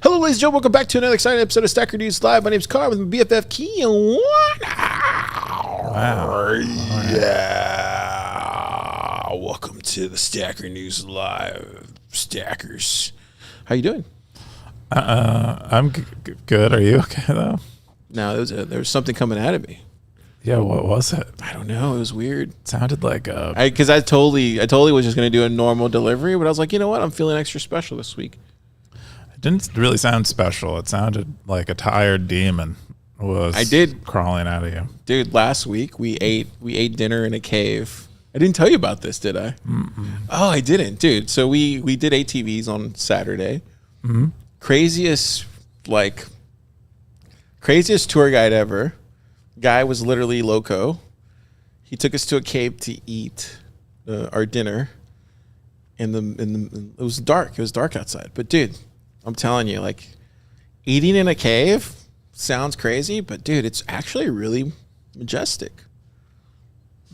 Hello, ladies and gentlemen. Welcome back to another exciting episode of Stacker News Live. My name's Car with my BFF Keyan. Wow. Yeah. Welcome to the Stacker News Live, Stackers. How you doing? I'm good. Are you okay though? No, there was something coming out of me. Yeah, what was it? I don't know. It was weird. It sounded like because I totally was just going to do a normal delivery, but I was like, you know what? I'm feeling extra special this week. It didn't really sound special. It sounded like a tired demon was crawling out of you. Dude, last week we ate dinner in a cave. I didn't tell you about this, did I? Mm-mm. Oh, I didn't, dude. So we did ATVs on Saturday. Mm-hmm. Craziest tour guide ever. Guy was literally loco. He took us to a cave to eat our dinner. It was dark. It was dark outside. But dude, I'm telling you, like, eating in a cave sounds crazy, but dude, it's actually really majestic.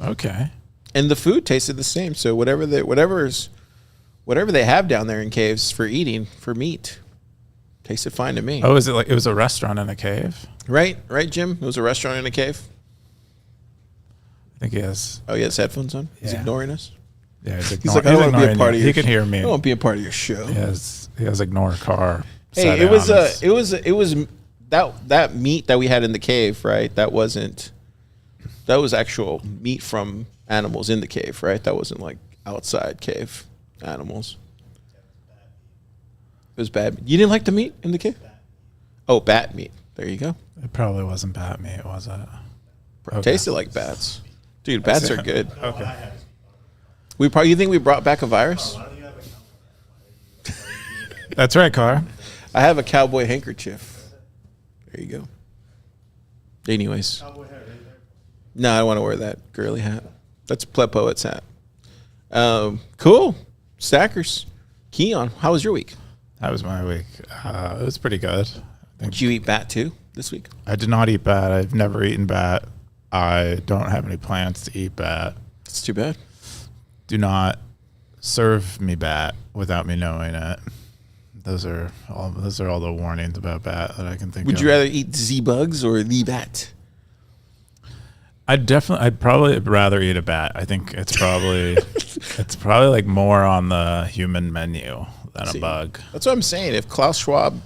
Okay. And the food tasted the same. So whatever they have down there in caves for eating, for meat, tasted fine to me. Oh, is it like it was a restaurant in a cave? Right, Jim? It was a restaurant in a cave. I think he has. Oh, he has headphones on? Yeah. He's ignoring us? Yeah, he's like, I don't want to be a part of your show. He can hear me. I don't want to be a part of your show. He has ignore car. Hey, it was that meat that we had in the cave, right? That was actual meat from animals in the cave, right? That wasn't like outside cave animals. It was bad. You didn't like the meat in the cave? Oh, bat meat. There you go. It probably wasn't bat meat, was it? Okay. Tasted like bats. Dude, bats are good. Okay. You think we brought back a virus? That's right, Car. I have a cowboy handkerchief. There you go. Anyways. No, I don't want to wear that girly hat. That's Pleb Poet's hat. Cool. Stackers. Keyan, how was your week? That was my week. It was pretty good. Did you eat bat too this week? I did not eat bat. I've never eaten bat. I don't have any plans to eat bat. It's too bad. Do not serve me bat without me knowing it. Those are all the warnings about bat that I can think of. Would you rather eat Z-bugs or the bat? I'd probably rather eat a bat. I think it's probably like more on the human menu than a bug. That's what I'm saying. If Klaus Schwab,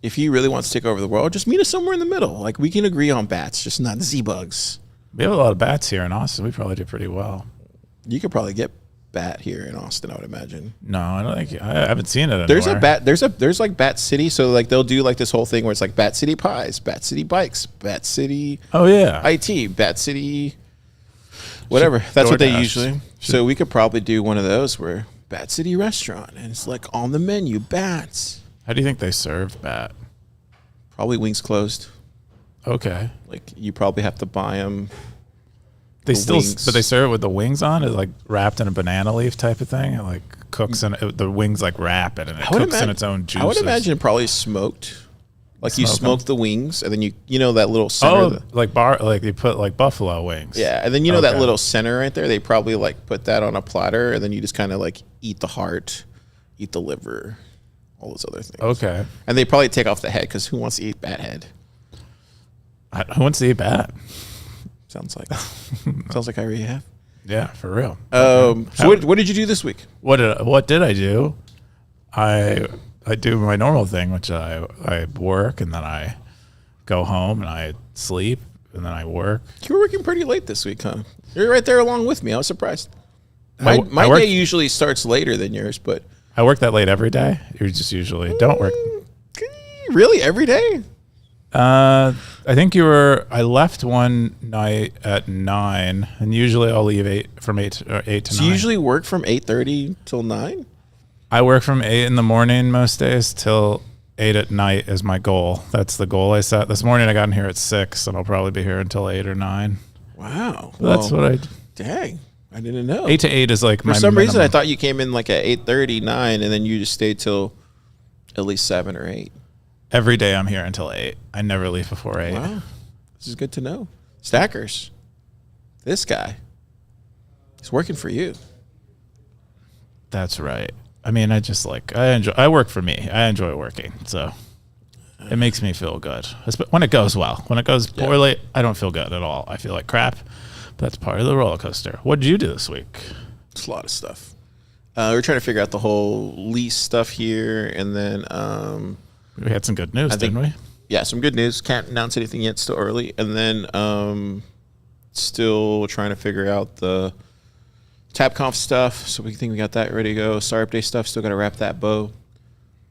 if he really wants to take over the world, just meet us somewhere in the middle. Like, we can agree on bats, just not Z-bugs. We have a lot of bats here in Austin. We probably do pretty well. You could probably get bat here in Austin, I would imagine. No, I don't think I haven't seen it anywhere. There's a bat. There's like Bat City. So like they'll do like this whole thing where it's like Bat City pies, Bat City bikes, Bat City. Oh yeah. IT, Bat City. Whatever. That's what they usually. So we could probably do one of those where Bat City restaurant and it's like on the menu bats. How do you think they serve bat? Probably wings closed. Okay. Like you probably have to buy them. But they serve it with the wings on. It's like wrapped in a banana leaf type of thing. It like cooks in the wings like wrap it and it cooks in its own juices. I would imagine probably smoked. Like you smoke the wings and then you know that little center. Like you put like buffalo wings. Yeah, and then you know that little center right there. They probably like put that on a platter and then you just kind of like eat the heart, eat the liver, all those other things. Okay. And they probably take off the head because who wants to eat bat head? Who wants to eat bat? Sounds like I already have. Yeah, for real. So what did you do this week? What did I do? I do my normal thing, which I work and then I go home and I sleep and then I work. You were working pretty late this week, huh? You're right there along with me. I was surprised. My day usually starts later than yours, but I work that late every day. You just usually don't work. Really, every day? I think I left one night at 9, and usually I'll leave from 8 to 9. So you usually work from 8:30 till 9? I work from 8 in the morning most days till 8 at night is my goal. That's the goal I set. This morning I got in here at 6, and I'll probably be here until 8 or 9. Wow. That's what I... Dang. I didn't know. 8 to 8 is like For some reason, I thought you came in like at 8:30, 9, and then you just stayed till at least 7 or 8. Every day I'm here until 8. I never leave before 8. Wow. This is good to know. Stackers. This guy. He's working for you. That's right. I mean, I work for me. I enjoy working. So it makes me feel good. When it goes well. When it goes poorly, I don't feel good at all. I feel like crap. But that's part of the roller coaster. What did you do this week? It's a lot of stuff. We're trying to figure out the whole lease stuff here, and then we had some good news, didn't we? Yeah, some good news. Can't announce anything yet, still early. And then still trying to figure out the TabConf stuff. So we think we got that ready to go. Startup Day stuff, still got to wrap that bow.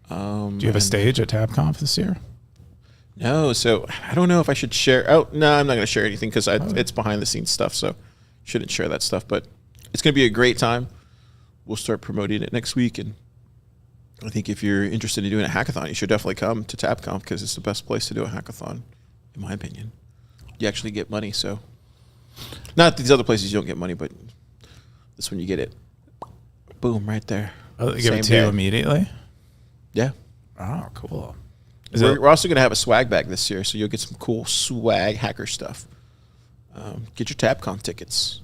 Do you have a stage at TabConf this year? No, so I don't know if I should share. Oh, no, I'm not going to share anything because it's behind the scenes stuff, so shouldn't share that stuff. But it's going to be a great time. We'll start promoting it next week, and I think if you're interested in doing a hackathon, you should definitely come to TabConf because it's the best place to do a hackathon, in my opinion. You actually get money, so not these other places you don't get money, but this one you get it. Boom, right there. Oh, they give it to you immediately? Yeah. Oh, cool. We're also going to have a swag bag this year, so you'll get some cool swag hacker stuff. Get your TabConf tickets.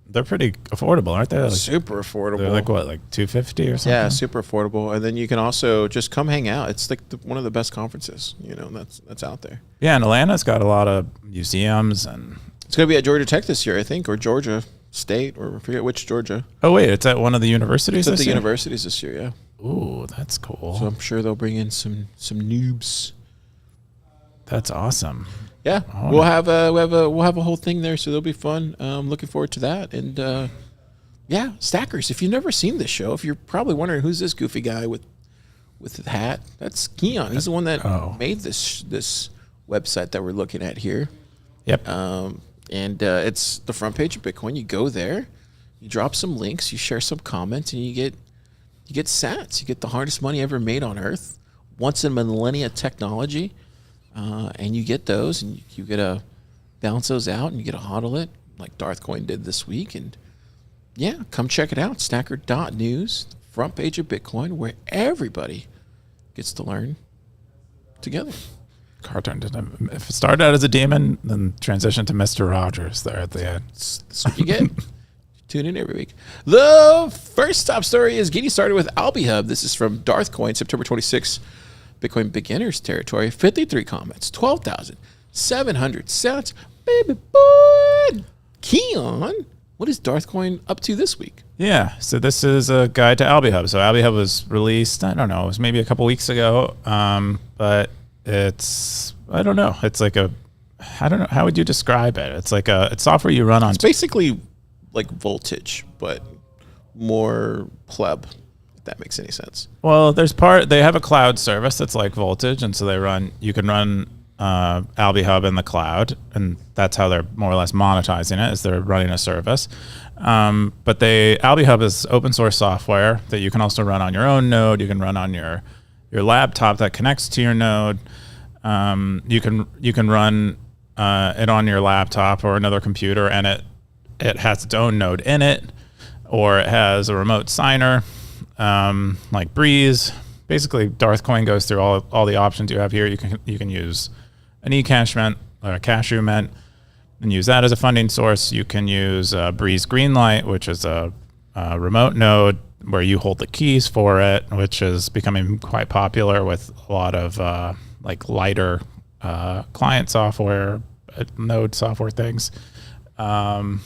They're pretty affordable, aren't they? Like, super affordable. They're like what, like $250 or something? Yeah, super affordable. And then you can also just come hang out. It's like one of the best conferences, that's out there. Yeah, and Atlanta's got a lot of museums, and it's going to be at Georgia Tech this year, I think, or Georgia State, or I forget which Georgia. Oh wait, it's at one of the universities. It's at the universities this year, yeah. Ooh, that's cool. So I'm sure they'll bring in some noobs. That's awesome. Yeah, we'll have a whole thing there, so it'll be fun. Looking forward to that. And yeah, Stackers. If you've never seen this show, if you're probably wondering who's this goofy guy with the hat, that's Keyan. He's the one that made this website that we're looking at here. Yep. And it's the front page of Bitcoin. You go there, you drop some links, you share some comments, and you get sats. You get the hardest money ever made on Earth, once in millennia technology. And you get those, and you get to bounce those out, and you get to hodl it, like Darthcoin did this week. And yeah, come check it out. Stacker.news, front page of Bitcoin, where everybody gets to learn together. Car turned into, if it started out as a demon, then transitioned to Mr. Rogers there at the end. That's what you get. Tune in every week. The first top story is getting started with Alby Hub. This is from Darthcoin, September 26th. Bitcoin beginners territory, 53 comments, 12,700 sats. Baby boy, Keyan, what is Darthcoin up to this week? Yeah, so this is a guide to Alby Hub. So Alby Hub was released, I don't know, it was maybe a couple weeks ago, but it's, I don't know, it's like I don't know, how would you describe it? It's like it's software you run on. It's basically like Voltage, but more pleb. That makes any sense. Well, they have a cloud service that's like Voltage, and so you can run Alby Hub in the cloud, and that's how they're more or less monetizing it, is they're running a service. But Alby Hub is open source software that you can also run on your own node. You can run on your laptop that connects to your node. You can run it on your laptop or another computer, and it has its own node in it, or it has a remote signer. Like Breeze. Basically, Darthcoin goes through all the options you have here. You can use an eCashment or a Cashew and use that as a funding source. You can use Breeze Greenlight, which is a remote node where you hold the keys for it, which is becoming quite popular with a lot of like lighter client software, node software things. What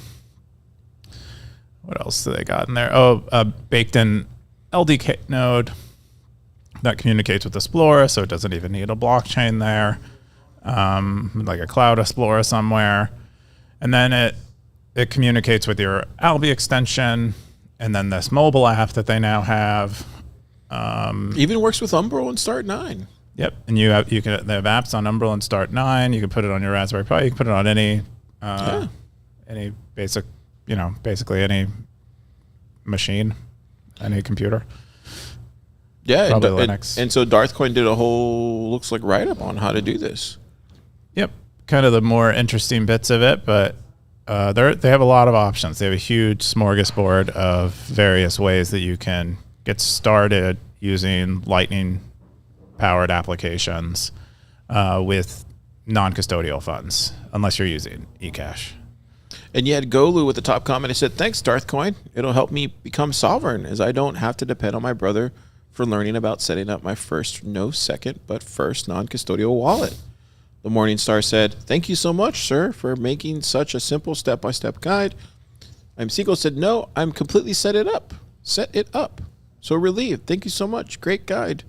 else do they got in there? Baked in LDK node that communicates with Explorer, so it doesn't even need a blockchain there, like a cloud Explorer somewhere. And then it communicates with your Alby extension, and then this mobile app that they now have. Even works with Umbrel and Start9. Yep, and they have apps on Umbrel and Start9. You can put it on your Raspberry Pi. You can put it on any basic, basically any machine. Any computer. Yeah, probably Linux. And so Darthcoin did a whole, looks like, write-up on how to do this. Yep, kind of the more interesting bits of it, but they have a lot of options. They have a huge smorgasbord of various ways that you can get started using Lightning-powered applications with non-custodial funds, unless you're using eCash. And you had Golu with the top comment. He said, "Thanks, Darthcoin. It'll help me become sovereign, as I don't have to depend on my brother for learning about setting up my first, no second, but first non-custodial wallet." The Morningstar said, "Thank you so much, sir, for making such a simple step-by-step guide." Seagull said, "No, I'm completely set it up. So relieved. Thank you so much. Great guide."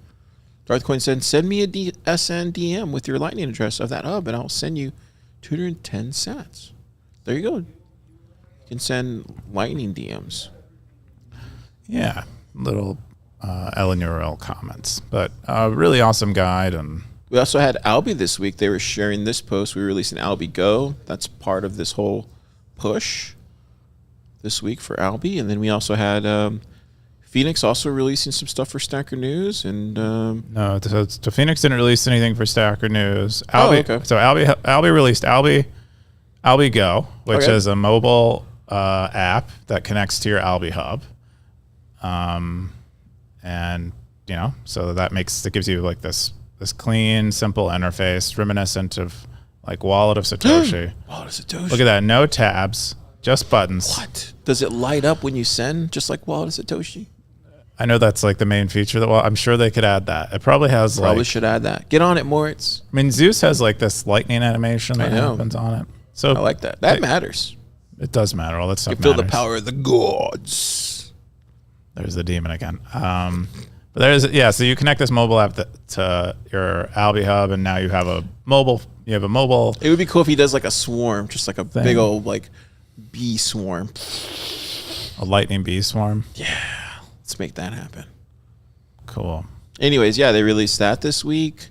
Darthcoin said, "Send me a SNDM with your lightning address of that hub, and I'll send you 210 sats." There you go. You can send lightning DMs. Yeah, little LNURL comments, but really awesome guide. And we also had Alby this week. They were sharing this post. We released an Alby Go. That's part of this whole push this week for Alby. And then we also had Phoenix also releasing some stuff for Stacker News. And no, so Phoenix didn't release anything for Stacker News. Alby, okay. So Alby released Alby Go, which is a mobile app that connects to your Alby Hub. And so that gives you like this clean, simple interface reminiscent of like Wallet of Satoshi. Wallet of Satoshi. Look at that. No tabs, just buttons. What? Does it light up when you send, just like Wallet of Satoshi? I know that's like the main feature. I'm sure they could add that. It probably has Probably should add that. Get on it, Moritz. I mean, Zeus has like this lightning animation that happens on it. So I like that. That matters. It does matter. All that stuff You feel matters. the power of the gods. There's the demon again. But so you connect this mobile app to your Alby Hub, and now you have a mobile. It would be cool if he does like a swarm, just like a big old like bee swarm. A lightning bee swarm. Yeah, let's make that happen. Cool. Anyways, yeah, they released that this week.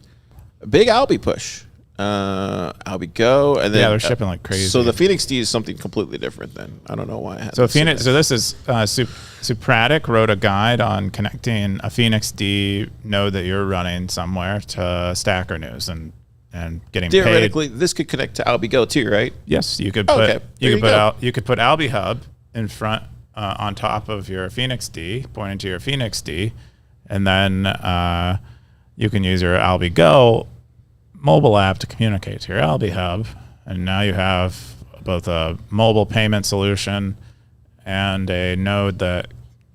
A big Alby push. Alby Go, and then they're shipping like crazy. So the Phoenix D is something completely different. Then I don't know why I had. So Phoenix. So this is PREDYX wrote a guide on connecting a Phoenix D node that you're running somewhere to Stacker News and getting theoretically paid. This could connect to Alby Go too, right? Yes, you could you could put Alby Hub in front on top of your Phoenix D, pointing to your Phoenix D, and then you can use your Alby Go mobile app to communicate to your Alby Hub, and now you have both a mobile payment solution and a node that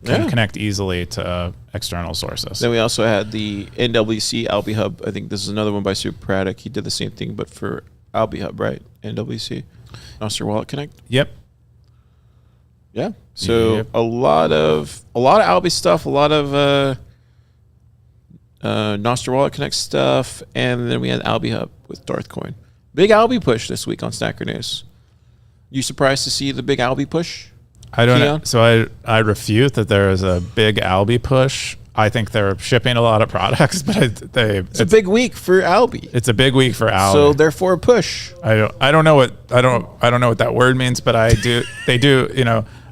can connect easily to external sources. Then we also had the NWC Alby Hub. I think this is another one by PREDYX. He did the same thing, but for Alby Hub, right? NWC, Nostr Wallet Connect. Yep. Yeah. So a lot of Alby stuff, a lot of Nostr Wallet Connect stuff, and then we had Alby Hub with Darthcoin. Big Alby push this week on Stacker News. You surprised to see the big Alby push? I don't know. So I refute that there is a big Alby push. I think they're shipping a lot of products, but it's a big week for Alby. It's a big week for Alby. So therefore, push. I don't know what that word means, but I do. They do.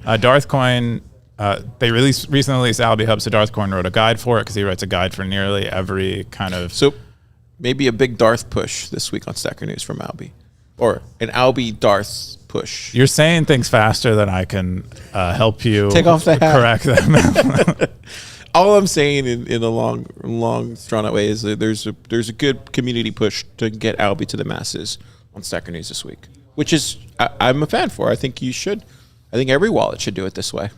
Darthcoin. They recently released Alby Hub, so Darthcoin wrote a guide for it because he writes a guide for nearly every kind of. So maybe a big Darth push this week on Stacker News from Alby, or an Alby Darth push. You're saying things faster than I can help you take off the hat. Correct them. All I'm saying in a long, drawn out way is that there's a good community push to get Alby to the masses on Stacker News this week, which is I'm a fan for. I think you should. I think every wallet should do it this way.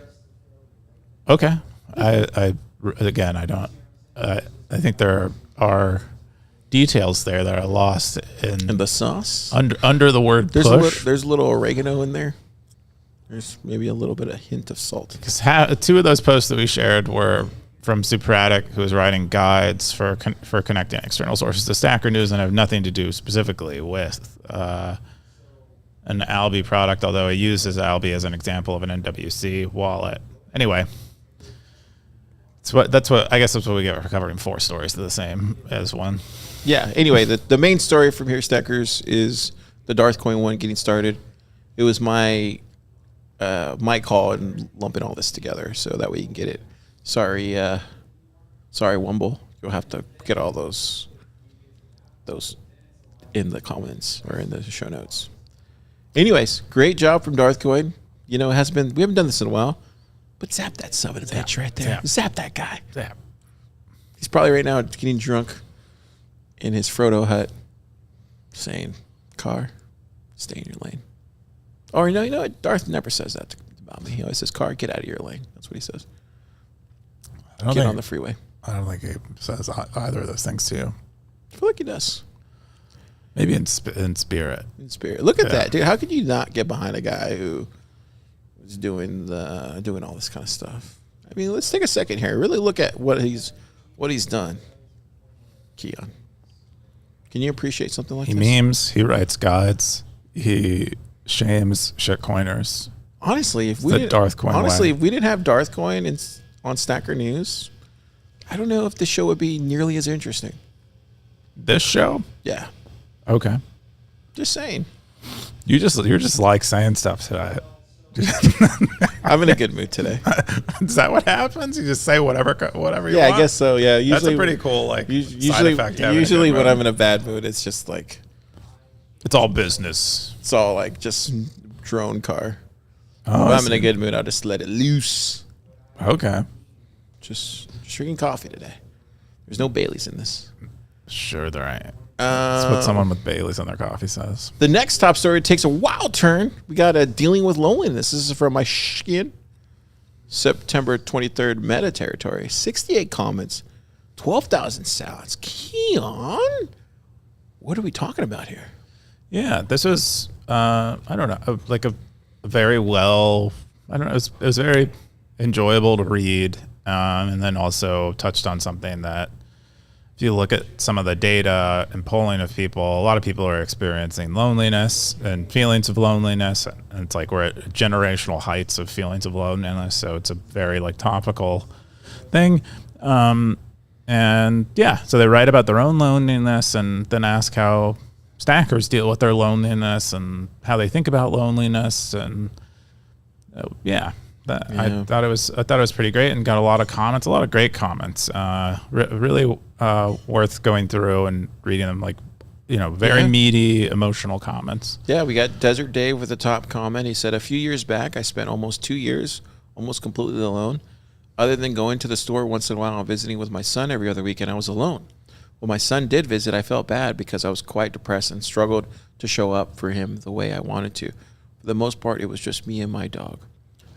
Okay. I think there are details there that are lost in the sauce under the word push. There's a little oregano in there. There's maybe a little bit of hint of salt. Because two of those posts that we shared were from PREDYX, who is writing guides for connecting external sources to Stacker News and have nothing to do specifically with an Alby product, although he uses Alby as an example of an NWC wallet. Anyway, that's what we get for covering 4 stories. They're the same as one. Yeah. Anyway, the main story from here, Stackers, is the Darthcoin one getting started. It was my call and lumping all this together so that way you can get it. Sorry, Wumble. You'll have to get all those in the comments or in the show notes. Anyways, great job from Darthcoin. We haven't done this in a while, but zap that son of a bitch right there. Zap that guy. Zap. He's probably right now getting drunk in his Frodo hut saying, "Car, stay in your lane." Or you know what? Darth never says that about me. He always says, "Car, get out of your lane." That's what he says. Get on the freeway. I don't think he says either of those things to you. I feel like he does. Maybe in spirit. In spirit. Look at that, dude. How could you not get behind a guy who is doing all this kind of stuff? I mean, let's take a second here. Really look at what he's done. Keyan. Can you appreciate something like this? He memes. He writes guides. He shames shitcoiners. Honestly, if we didn't have Darth Coin on Stacker News, I don't know if the show would be nearly as interesting. This show? Yeah. Okay. Just saying. You're just like saying stuff today. I'm in a good mood today. Is that what happens? You just say whatever you want? Yeah, I guess so. Yeah, usually, that's a pretty cool side effect. Usually when I'm in a bad mood, it's just like it's all business. It's all like just drone car. Oh, if I'm in a good mood, I'll just let it loose. Okay. Just drinking coffee today. There's no Baileys in this. Sure, there ain't. That's what someone with Baileys on their coffee says. The next top story takes a wild turn. We got dealing with loneliness. This is from my skin. September 23rd meta territory. 68 comments. 12,000 sounds. Keyan? What are we talking about here? Yeah, this was, I don't know, like a very well, I don't know, it was very enjoyable to read. And then also touched on something that if you look at some of the data and polling of people, a lot of people are experiencing loneliness and feelings of loneliness. And it's like we're at generational heights of feelings of loneliness. So it's a very like topical thing. And yeah, so they write about their own loneliness and then ask how stackers deal with their loneliness and how they think about loneliness. And I thought it was pretty great and got a lot of comments, a lot of great comments. Really worth going through and reading them. Like, very meaty, emotional comments. Yeah, we got Desert Dave with the top comment. He said, "A few years back, I spent almost 2 years almost completely alone. Other than going to the store once in a while and visiting with my son every other weekend, I was alone. When my son did visit, I felt bad because I was quite depressed and struggled to show up for him the way I wanted to. For the most part, it was just me and my dog.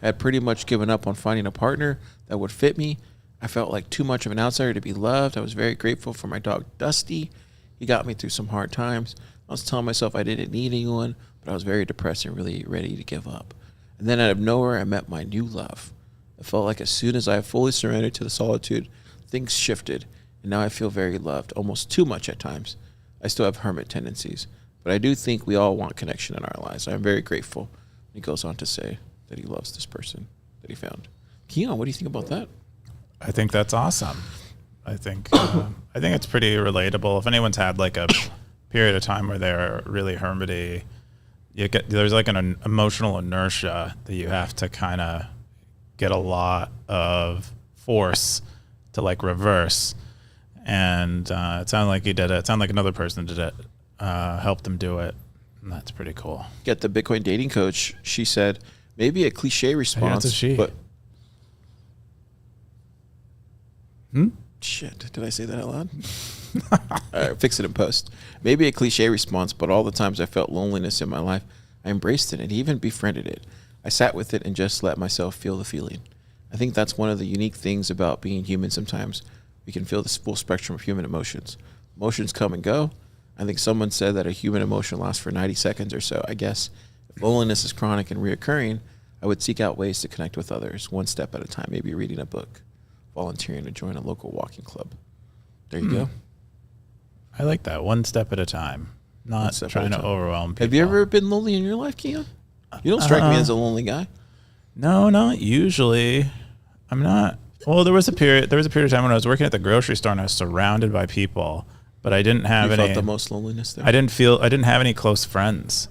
I had pretty much given up on finding a partner that would fit me. I felt like too much of an outsider to be loved. I was very grateful for my dog, Dusty. He got me through some hard times. I was telling myself I didn't need anyone, but I was very depressed and really ready to give up. And then out of nowhere, I met my new love. It felt like as soon as I fully surrendered to the solitude, things shifted, and now I feel very loved, almost too much at times. I still have hermit tendencies, but I do think we all want connection in our lives. I'm very grateful." He goes on to say that he loves this person that he found. Keyan, what do you think about that? I think that's awesome. I think it's pretty relatable. If anyone's had like a period of time where they're really hermity, there's like an emotional inertia that you have to kind of get a lot of force to like reverse. And it sounded like he did it. It sounded like another person did it, helped him do it. And that's pretty cool. Get the Bitcoin dating coach. She said, maybe a cliche response. That's a she. But shit, did I say that out loud? All right, fix it in post. Maybe a cliche response, but all the times I felt loneliness in my life, I embraced it and even befriended it. I sat with it and just let myself feel the feeling. I think that's one of the unique things about being human sometimes. We can feel this full spectrum of human emotions. Emotions come and go. I think someone said that a human emotion lasts for 90 seconds or so. I guess if loneliness is chronic and reoccurring, I would seek out ways to connect with others, one step at a time, maybe reading a book, volunteering to join a local walking club. There you go. I like that. One step at a time. Not trying to overwhelm people. Have you ever been lonely in your life, Keyan? You don't strike me as a lonely guy. No, not usually. I'm not. Well, there was a period of time when I was working at the grocery store and I was surrounded by people, but I didn't have any. You felt the most loneliness there? I didn't have any close friends.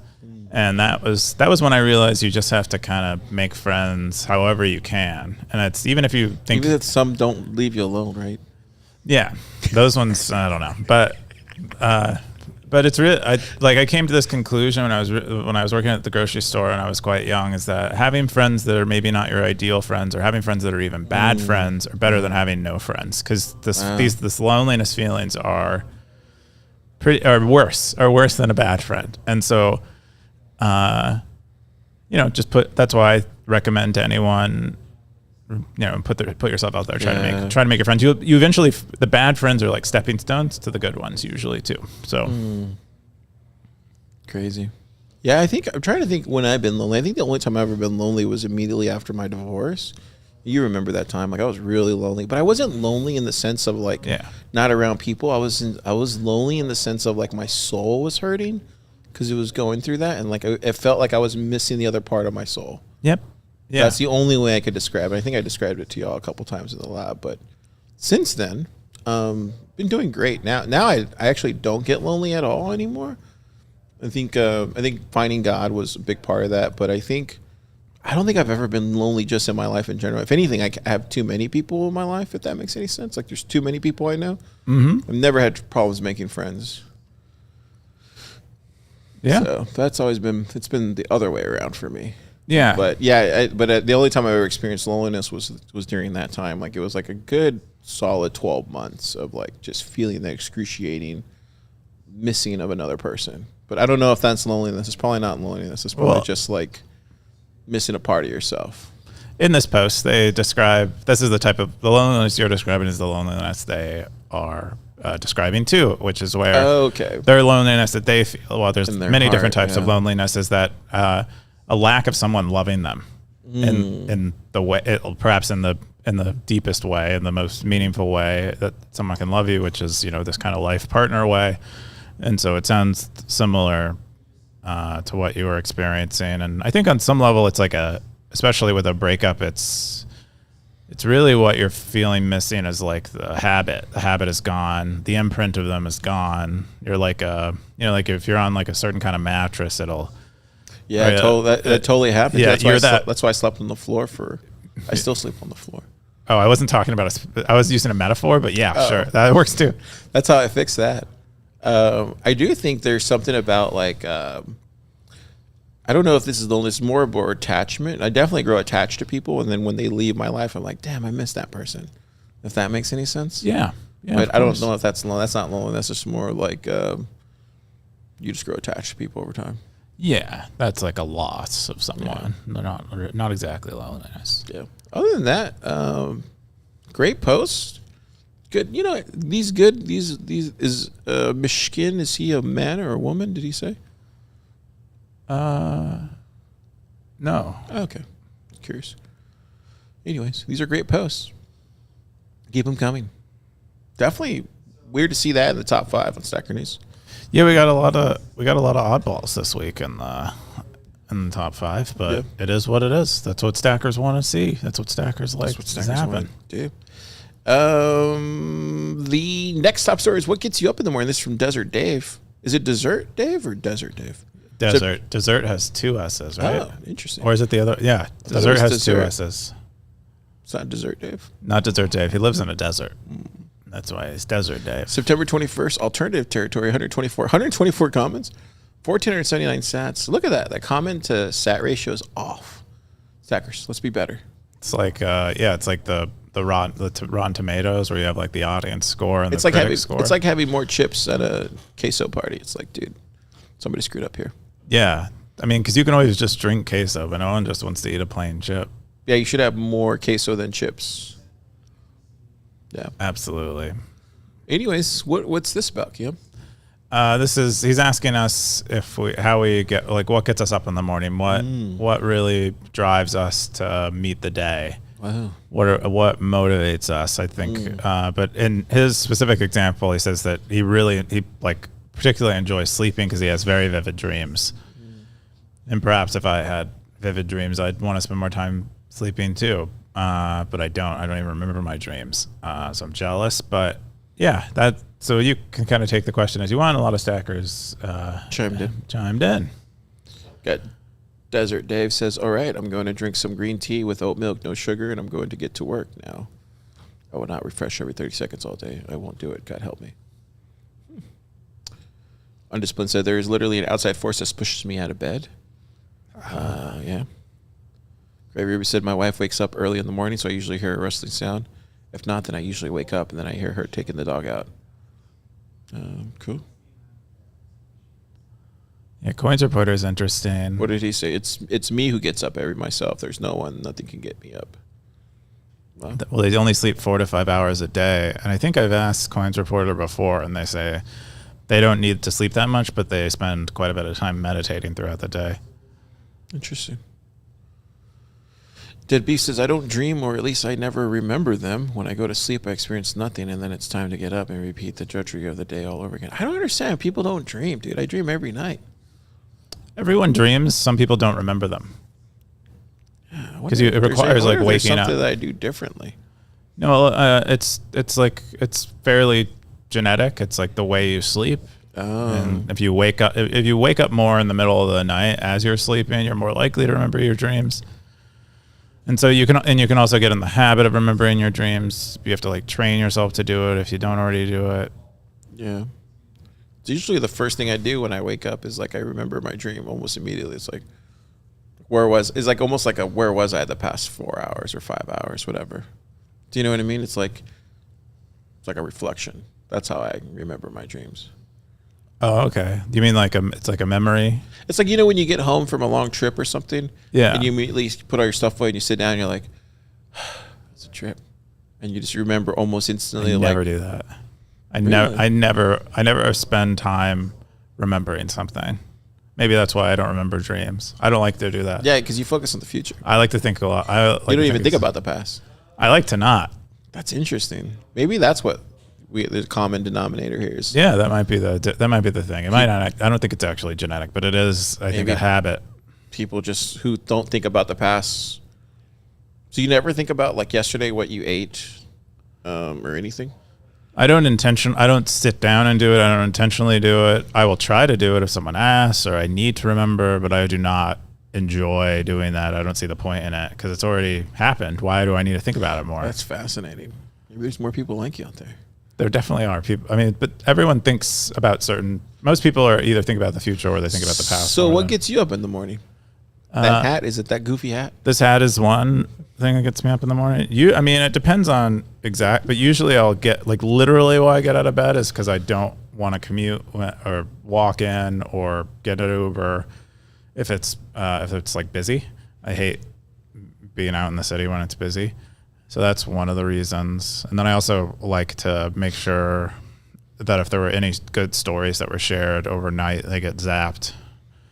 And that was when I realized you just have to kind of make friends however you can. And it's even if you think that some don't leave you alone, right? Yeah, those ones I don't know, but it's really I came to this conclusion when I was working at the grocery store and I was quite young, is that having friends that are maybe not your ideal friends or having friends that are even bad friends are better than having no friends, because this loneliness feelings are worse than a bad friend. And so just that's why I recommend to anyone, put yourself out there, try to make your friends. You eventually, the bad friends are like stepping stones to the good ones usually too. So crazy. Yeah, I'm trying to think when I've been lonely. I think the only time I've ever been lonely was immediately after my divorce. You remember that time? Like I was really lonely, but I wasn't lonely in the sense of like not around people. I was lonely in the sense of like my soul was hurting because it was going through that, and like it felt like I was missing the other part of my soul. Yep. Yeah. That's the only way I could describe it. I think I described it to y'all a couple times in the lab, but since then, been doing great. Now I actually don't get lonely at all anymore. I think finding God was a big part of that, but I don't think I've ever been lonely just in my life in general. If anything, I have too many people in my life, if that makes any sense. Like there's too many people I know. Mm-hmm. I've never had problems making friends. Yeah. So that's always been the other way around for me. Yeah. But the only time I ever experienced loneliness was during that time. Like it was like a good solid 12 months of like just feeling the excruciating missing of another person. But I don't know if that's loneliness. It's probably not loneliness. It's probably just like missing a part of yourself. In this post, they describe this is the loneliness you're describing is the loneliness they are describing too, which is where their loneliness that they feel. Well, there's many different types of loneliness. Is that a lack of someone loving them in the way, perhaps in the deepest way, in the most meaningful way that someone can love you, which is this kind of life partner way. And so it sounds similar to what you were experiencing. And I think on some level, it's like especially with a breakup, it's really what you're feeling missing is like the habit. The habit is gone. The imprint of them is gone. You're like like if you're on like a certain kind of mattress, it'll. Yeah, that totally happened. Yeah, that's why I slept on the floor I still sleep on the floor. Oh, I wasn't talking about I was using a metaphor, but yeah, sure. That works too. That's how I fix that. I do think there's something about like, I don't know if this is loneliness, more about attachment. I definitely grow attached to people. And then when they leave my life, I'm like, damn, I miss that person. If that makes any sense. Yeah. But I don't know if that's not loneliness. That's just more like, you just grow attached to people over time. Yeah. That's like a loss of someone. Yeah. Not exactly loneliness. Yeah. Other than that, great post. Good. These is Mishkin, is he a man or a woman? Did he say? No. Okay. Curious. Anyways, these are great posts. Keep them coming. Definitely weird to see that in the top 5 on Stacker News. Yeah, we got a lot of oddballs this week in the top 5, but it is what it is. That's what stackers want to see. That's what stackers like. That's what stackers happen. Do. The next top story is what gets you up in the morning. This is from Desert Dave. Is it Desert Dave or Desert Dave? Desert has 2 S's, right? Oh, interesting. Or is it the other? Yeah, Desert has 2 S's. It's not Desert Dave. Not Desert Dave. He lives in a desert. That's why it's Desert Dave. September 21st, alternative territory, 124 comments, 1,479 sats. Look at that. That comment to sat ratio is off. Stackers, let's be better. It's like, it's like the Rotten Tomatoes where you have like the audience score and it's the like critic score. It's like having more chips at a queso party. It's like, dude, somebody screwed up here. Yeah. I mean, because you can always just drink queso, but no one just wants to eat a plain chip. Yeah, you should have more queso than chips. Yeah. Absolutely. Anyways, what's this about, Kim? He's asking us how we get, like, what gets us up in the morning, what really drives us to meet the day. Wow. What motivates us, I think. But in his specific example, he says that he particularly enjoys sleeping because he has very vivid dreams. And perhaps if I had vivid dreams, I'd want to spend more time sleeping too. But I don't even remember my dreams. So I'm jealous, but yeah, so you can kind of take the question as you want. A lot of stackers chimed in. Got Desert Dave says, all right, I'm going to drink some green tea with oat milk, no sugar, and I'm going to get to work now. I will not refresh every 30 seconds all day. I won't do it. God help me. Undisciplined said, there is literally an outside force that pushes me out of bed. Yeah. Gray Ruby said, my wife wakes up early in the morning, so I usually hear a rustling sound. If not, then I usually wake up, and then I hear her taking the dog out. Cool. Yeah, Coins Reporter is interesting. What did he say? It's me who gets up every myself. There's no one. Nothing can get me up. Wow. Well, they only sleep 4 to 5 hours a day. And I think I've asked Coins Reporter before, and they say they don't need to sleep that much, but they spend quite a bit of time meditating throughout the day. Interesting. Dead Beast says, I don't dream, or at least I never remember them. When I go to sleep, I experience nothing, and then it's time to get up and repeat the drudgery of the day all over again. I don't understand. People don't dream, dude. I dream every night. Everyone dreams. Some people don't remember them. Because it requires like waking up. Something that I do differently. No, it's fairly genetic. It's like the way you sleep. Oh. And if you wake up more in the middle of the night as you're sleeping, you're more likely to remember your dreams. And so you can also get in the habit of remembering your dreams. You have to like train yourself to do it if you don't already do it. Yeah. It's usually the first thing I do when I wake up is like I remember my dream almost immediately. It's like it's like almost like where was I the past 4 hours or 5 hours, whatever. Do you know what I mean? It's like a reflection. That's how I remember my dreams. Oh, okay. Do you mean like it's like a memory? It's like, when you get home from a long trip or something, yeah, and you immediately put all your stuff away and you sit down and you're like, it's a trip. And you just remember almost instantly. I never do that. I never spend time remembering something. Maybe that's why I don't remember dreams. I don't like to do that. Yeah, because you focus on the future. I like to think a lot. You don't even think about the past. I like to not. That's interesting. Maybe that's what the common denominator here is. Yeah, that might be the thing. It might not. I don't think it's actually genetic, but it is. I think a habit. People just who don't think about the past. So you never think about like yesterday what you ate, or anything. I don't sit down and do it. I don't intentionally do it. I will try to do it if someone asks or I need to remember, but I do not enjoy doing that. I don't see the point in it because it's already happened. Why do I need to think about it more? That's fascinating. Maybe there's more people like you out there. There definitely are people. I mean, but everyone thinks about most people are either think about the future or they think about the past. So what gets you up in the morning? That hat? Is it that goofy hat? This hat is one thing that gets me up in the morning. I mean, it depends on but usually I'll get like literally why I get out of bed is because I don't want to commute or walk in or get an Uber if it's like busy. I hate being out in the city when it's busy. So that's one of the reasons. And then I also like to make sure that if there were any good stories that were shared overnight, they get zapped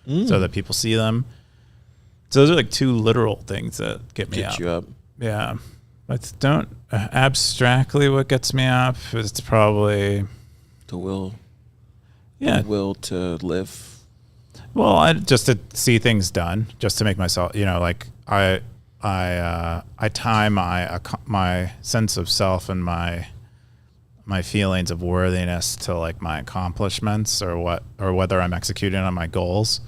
so that people see them. So those are like two literal things that get you up. Yeah. But don't abstractly what gets me up is probably the will. Yeah. The will to live. Well, just to see things done, just to make myself, like I tie my sense of self and my feelings of worthiness to like my accomplishments or whether I'm executing on my goals.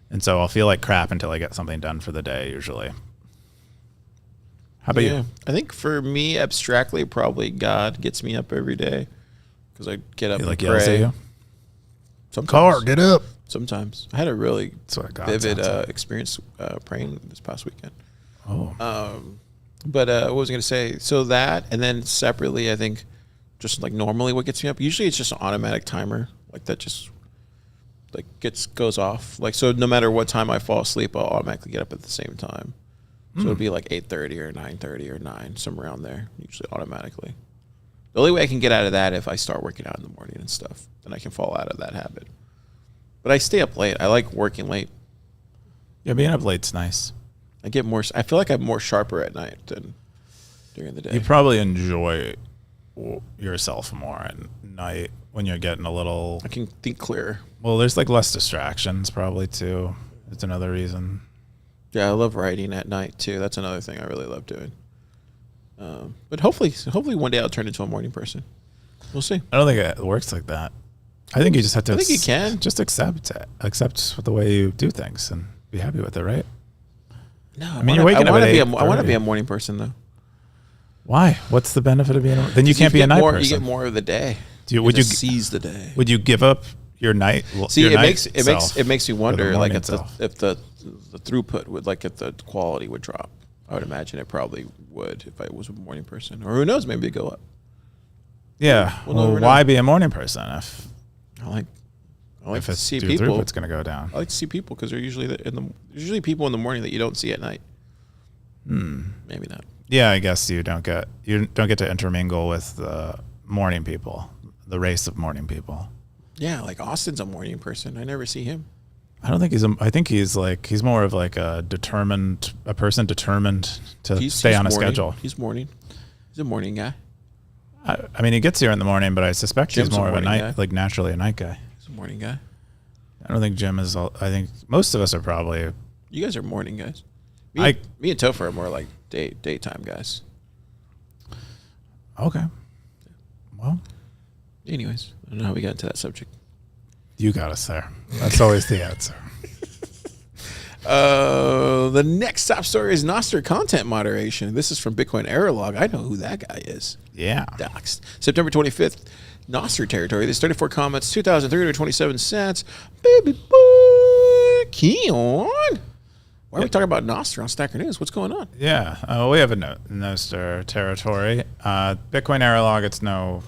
And so I'll feel like crap until I get something done for the day, usually. How about you? I think for me, abstractly, probably God gets me up every day because I get up and yells pray. at you? Sometimes. Car, get up. Sometimes. I had a really vivid experience praying this past weekend. Oh. But what was I going to say? So that, and then separately, I think just like normally what gets me up, usually it's just an automatic timer like that just like goes off. Like, so no matter what time I fall asleep, I'll automatically get up at the same time. So it'd be like 8:30 or 9:30 or 9, somewhere around there, usually automatically. The only way I can get out of that if I start working out in the morning and stuff, then I can fall out of that habit. But I stay up late. I like working late. Yeah, being up late's nice. I feel like I'm more sharper at night than during the day. You probably enjoy yourself more at night when you're getting a little... I can think clearer. Well, there's like less distractions probably too. It's another reason. Yeah, I love writing at night too. That's another thing I really love doing. But hopefully one day I'll turn into a morning person. We'll see. I don't think it works like that. I think you just have to... I think you can. Just accept the way you do things and be happy with it, right? No, I mean, you're waking up at 8. I want to be a morning person though. Why? What's the benefit of being? Then you can't be a night person. You get more of the day. Would you seize the day? Would you give up your night? See, your it makes me wonder, like if self? the throughput would, like if the quality would drop. I would imagine it probably would if I was a morning person, or who knows, maybe it'd go up. Yeah. Well, why be a morning person if? I I like if to it's see your people. throughput's going to go down. I like to see people because they're usually usually people in the morning that you don't see at night. Maybe not. Yeah, I guess you don't get to intermingle with the morning people, the race of morning people. Yeah, like Austin's a morning person. I never see him. I don't think I think he's more of like a person determined to stay on a schedule. He's morning. He's a morning guy. I mean, he gets here in the morning, but I suspect Jim's he's more of a night, guy. like naturally a night guy. He's a morning guy. I don't think Jim is. I think most of us are probably. You guys are morning guys. Me and Topher are more like daytime guys. Okay. Well. Anyways, I don't know how we got into that subject. You got us there. That's always the answer. The next top story is Nostr content moderation. This is from Bitcoin Error Log. I know who that guy is. Yeah. Doxed. September 25th, Nostr territory. There's 34 comments, 2,327 cents. Baby boy, Keyan. Why are we talking about Nostr on Stacker News? What's going on? Yeah. We have a Nostr territory. Bitcoin Error Log, it's no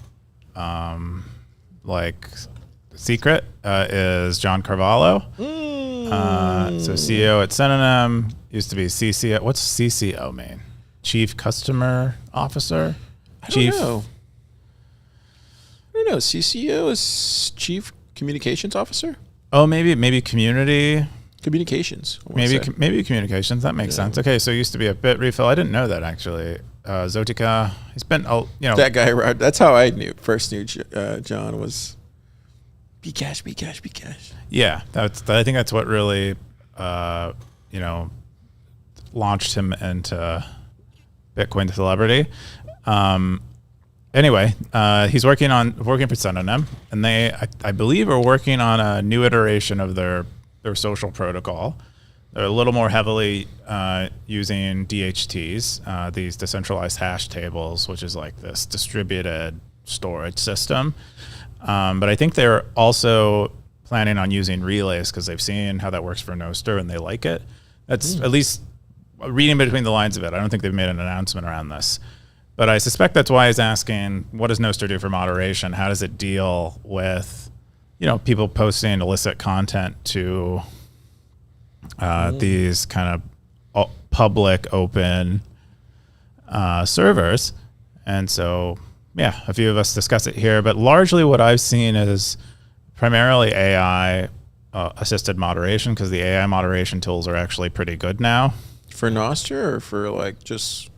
secret, is John Carvalho. So CEO at Synonym, used to be CCO. What's CCO mean? Chief Customer Officer? I don't know. CCO is Chief Communications Officer? Oh, maybe community. Communications. Maybe communications. That makes sense. Okay, so he used to be a bit refill. I didn't know that actually. Zotica. He's been, that guy. That's how I first knew John was. Be cash. Yeah, I think that's what really, launched him into Bitcoin celebrity. Anyway, he's working for Synonym, and I believe, are working on a new iteration of their social protocol. They're a little more heavily using DHTs, these decentralized hash tables, which is like this distributed storage system. But I think they're also planning on using relays because they've seen how that works for Nostr and they like it. That's at least reading between the lines of it. I don't think they've made an announcement around this. But I suspect that's why he's asking, what does Nostr do for moderation? How does it deal with, people posting illicit content to these kind of public, open servers? And so, yeah, a few of us discuss it here. But largely what I've seen is primarily AI assisted moderation, because the AI moderation tools are actually pretty good now. For Nostr or for just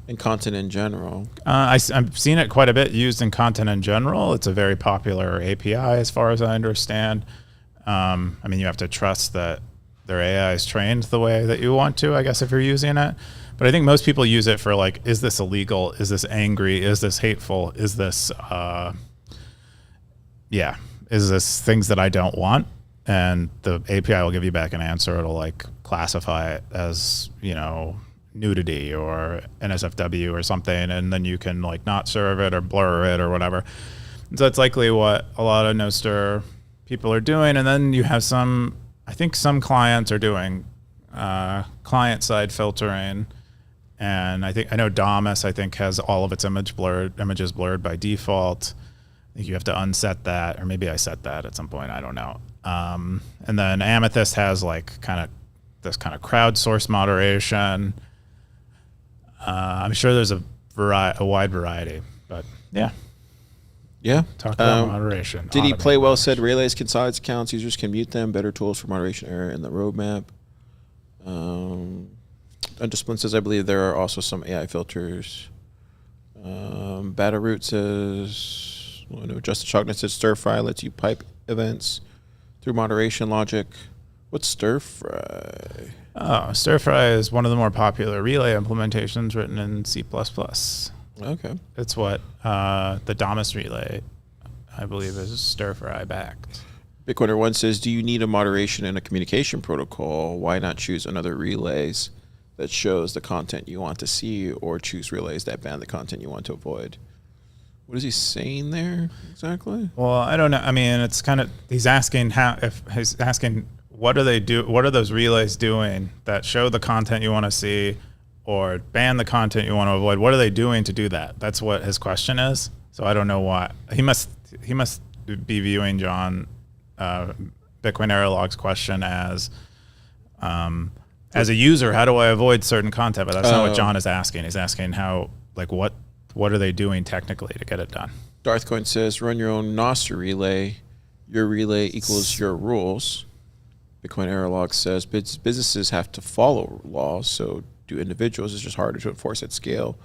in content in general? I've seen it quite a bit used in content in general. It's a very popular API as far as I understand. You have to trust that their AI is trained the way that you want to, I guess, if you're using it. But I think most people use it for is this illegal? Is this angry? Is this hateful? Is this, is this things that I don't want? And the API will give you back an answer. It'll classify it as, nudity or NSFW or something. And then you can not serve it or blur it or whatever. And so it's likely what a lot of Nostr people are doing. And then you have some clients are doing client side filtering. And I know Damus, has all of its images blurred by default. I think you have to unset that, or maybe I set that at some point. I don't know. And then Amethyst has this kind of crowdsourced moderation. I'm sure there's a wide variety, but yeah. Yeah. Talk about moderation. Did he play well? Said relays can silence accounts. Users can mute them. Better tools for moderation error in the roadmap. Undisciplined says, I believe there are also some AI filters. Battle Root says, Justin Shockner says, stir fry lets you pipe events through moderation logic. What's stir fry? Oh, stir fry is one of the more popular relay implementations written in C++. Okay. It's what the Damus relay, I believe, is stir fry backed. Bitcoiner 1 says, do you need a moderation in a communication protocol? Why not choose another relays that shows the content you want to see, or choose relays that ban the content you want to avoid? What is he saying there exactly? Well, I don't know. It's kind of, he's asking what do they do? What are those relays doing that show the content you want to see or ban the content you want to avoid? What are they doing to do that? That's what his question is. So I don't know why. He must be viewing John Bitcoin error logs question as a user, how do I avoid certain content? But that's not what John is asking. He's asking how, like, what are they doing technically to get it done? Darthcoin says, run your own Nostr relay. Your relay equals your rules. Bitcoin error log says, businesses have to follow laws, so do individuals. It's just harder to enforce at scale.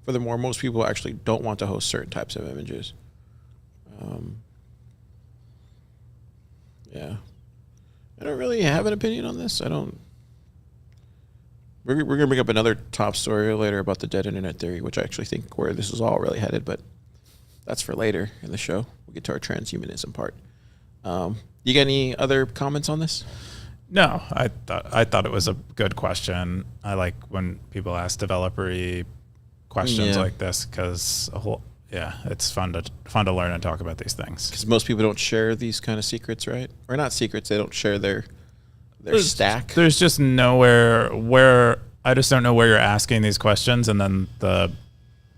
Furthermore, most people actually don't want to host certain types of images. Yeah. I don't really have an opinion on this. I don't. We're going to bring up another top story later about the dead internet theory, which I actually think where this is all really headed, but that's for later in the show. We'll get to our transhumanism part. You got any other comments on this? No, I thought it was a good question. I like when people ask developer-y questions like this because it's fun to learn and talk about these things. Because most people don't share these kind of secrets, right? Or not secrets, they don't share their stack. There's just nowhere where I just don't know where you're asking these questions, and then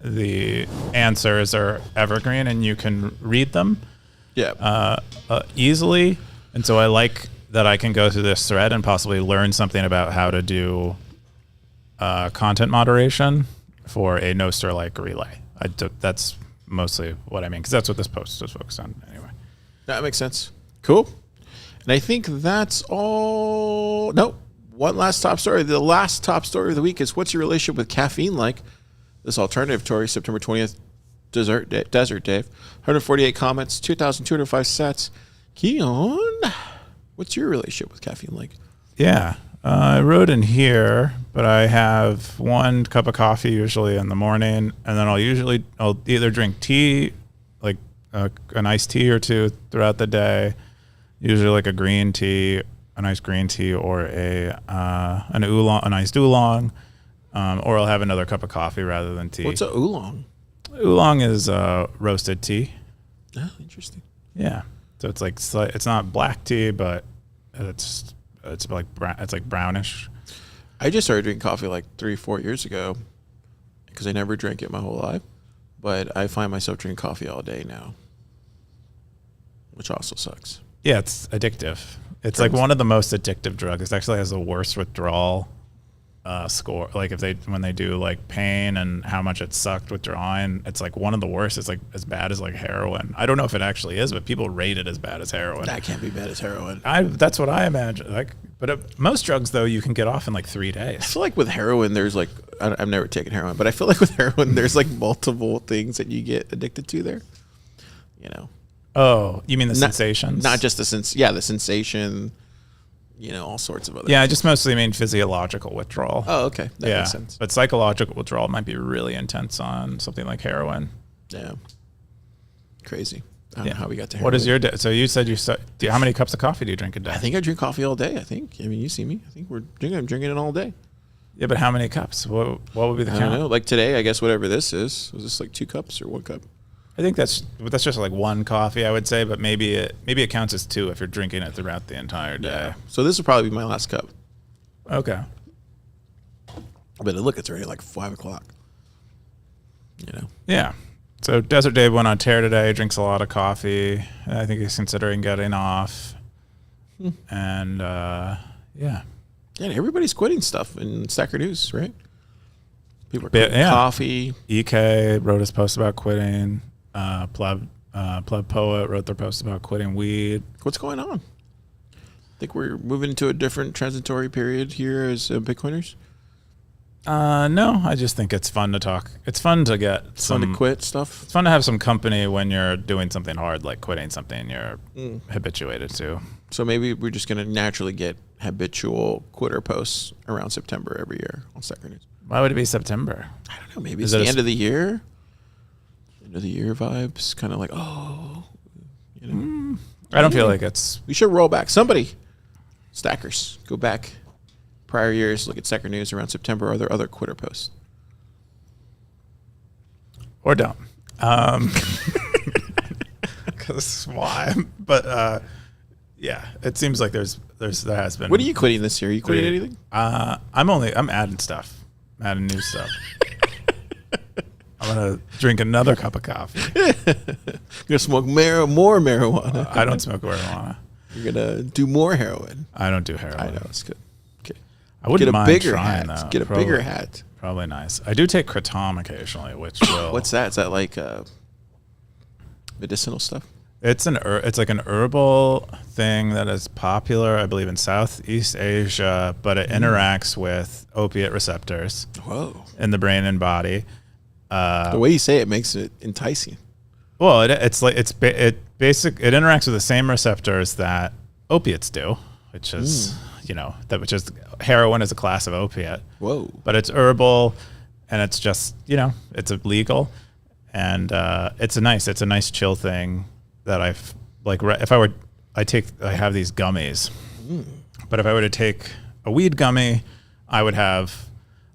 the answers are evergreen and you can read them easily. And so I like that I can go through this thread and possibly learn something about how to do content moderation for a Nostr-like relay. That's mostly what I mean, because that's what this post is focused on anyway. That makes sense. Cool. And I think that's all. No, one last top story. The last top story of the week is, what's your relationship with caffeine like? This alternative Tory, September 20th, Desert Dave. 148 comments, 2,205 sets. Keyan, what's your relationship with caffeine like? Yeah, I wrote in here, but I have 1 cup of coffee usually in the morning, and then I'll either drink tea, like an iced tea or 2 throughout the day. Usually like a green tea, a nice green tea, or an oolong, a nice oolong, or I'll have another cup of coffee rather than tea. What's a oolong? Oolong is roasted tea. Oh, interesting. Yeah, so it's like it's not black tea, but it's like brownish. I just started drinking coffee like 3-4 years ago because I never drank it my whole life, but I find myself drinking coffee all day now, which also sucks. Yeah, it's addictive. It's like one of the most addictive drugs. It actually has the worst withdrawal score. Like when they do like pain and how much it sucked withdrawing, it's like one of the worst. It's like as bad as like heroin. I don't know if it actually is, but people rate it as bad as heroin. That can't be bad as heroin. That's what I imagine. Like, but most drugs though, you can get off in like 3 days. I feel like with heroin, there's like I've never taken heroin, but I feel like with heroin, there's like multiple things that you get addicted to there. You know. Oh, you mean the sensations? Not just the sensation, all sorts of other. Yeah, I just mostly mean physiological withdrawal. Oh, okay. That makes sense. But psychological withdrawal might be really intense on something like heroin. Yeah. Crazy. I don't know how we got to heroin. What is your day? So you said how many cups of coffee do you drink a day? I think I drink coffee all day, I mean, you see me. I think I'm drinking it all day. Yeah, but how many cups? What would be the count? I don't know. Like today, I guess whatever this is. Was this like 2 cups or 1 cup? I think that's just like 1 coffee, I would say, but maybe it counts as 2 if you're drinking it throughout the entire day. Yeah. So this will probably be my last cup. Okay. But look, it's already like 5 o'clock. Yeah. So Desert Dave went on tear today, drinks a lot of coffee. I think he's considering getting off. And yeah. Yeah, everybody's quitting stuff in Stacker News, right? People are quitting coffee. EK wrote his post about quitting. Pleb Poet wrote their post about quitting weed. What's going on? Think we're moving into a different transitory period here as Bitcoiners? No, I just think it's fun to talk. It's fun to get fun to quit stuff. It's fun to have some company when you're doing something hard, like quitting something you're habituated to. So maybe we're just going to naturally get habitual quitter posts around September every year on Stacker News. Why would it be September? I don't know. Maybe it's the end of the year. End of the year vibes. Kind of like, I don't feel like it's... We should roll back. Somebody, Stackers, go back prior years, look at Stacker News around September. Are there other quitter posts? Or don't. Because why? But yeah, it seems like there has been... What are you quitting this year? Are you quitting anything? I'm adding stuff. I'm adding new stuff. I'm going to drink another cup of coffee. You're going to smoke more marijuana. I don't smoke marijuana. You're gonna do more heroin. I don't do heroin. I know, it's good. Okay. I wouldn't Get a mind bigger trying hat. though. Get a Probably- bigger hat. Probably nice. I do take kratom occasionally, which will. What's that? Is that like medicinal stuff? It's it's like an herbal thing that is popular, I believe, in Southeast Asia, but it interacts with opiate receptors Whoa. in the brain and body. The way you say it makes it enticing. Well, it interacts with the same receptors that opiates do, which is which is heroin is a class of opiate. Whoa. But it's herbal, and it's just it's illegal, and it's a nice chill thing that I've like. If I were, I have these gummies, but if I were to take a weed gummy, I would have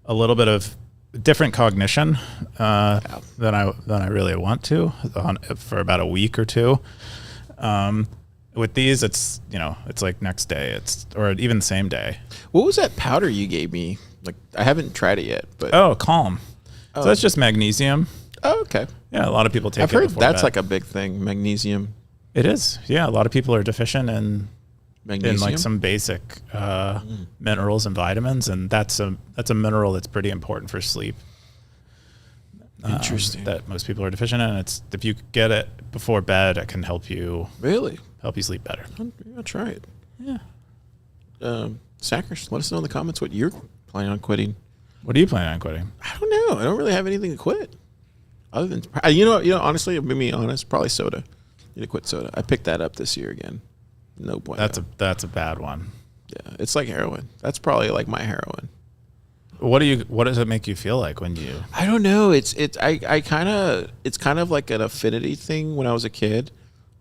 a little bit of different cognition than I really want to for about a week or two. With these, it's like next day, or even the same day. What was that powder you gave me? Like, I haven't tried it yet, but Calm. So that's just magnesium. Oh, okay. Yeah, a lot of people take. I've it heard before that's bed. like a big thing. Magnesium. It is. Yeah, a lot of people are deficient in Magnesium. like some basic minerals and vitamins, and that's a mineral that's pretty important for sleep. Interesting. That most people are deficient in. It's if you get it before bed, it can help you Really? sleep better. I'll try it. Yeah. Sackers, let us know in the comments what you're planning on quitting. What are you planning on quitting? I don't know. I don't really have anything to quit. Other than honestly, I'm being honest, probably soda. Need to quit soda. I picked that up this year again. No point. That's a bad one. Yeah, it's like heroin. That's probably like my heroin. What does it make you feel like when you? I don't know. It's kind of like an affinity thing. When I was a kid,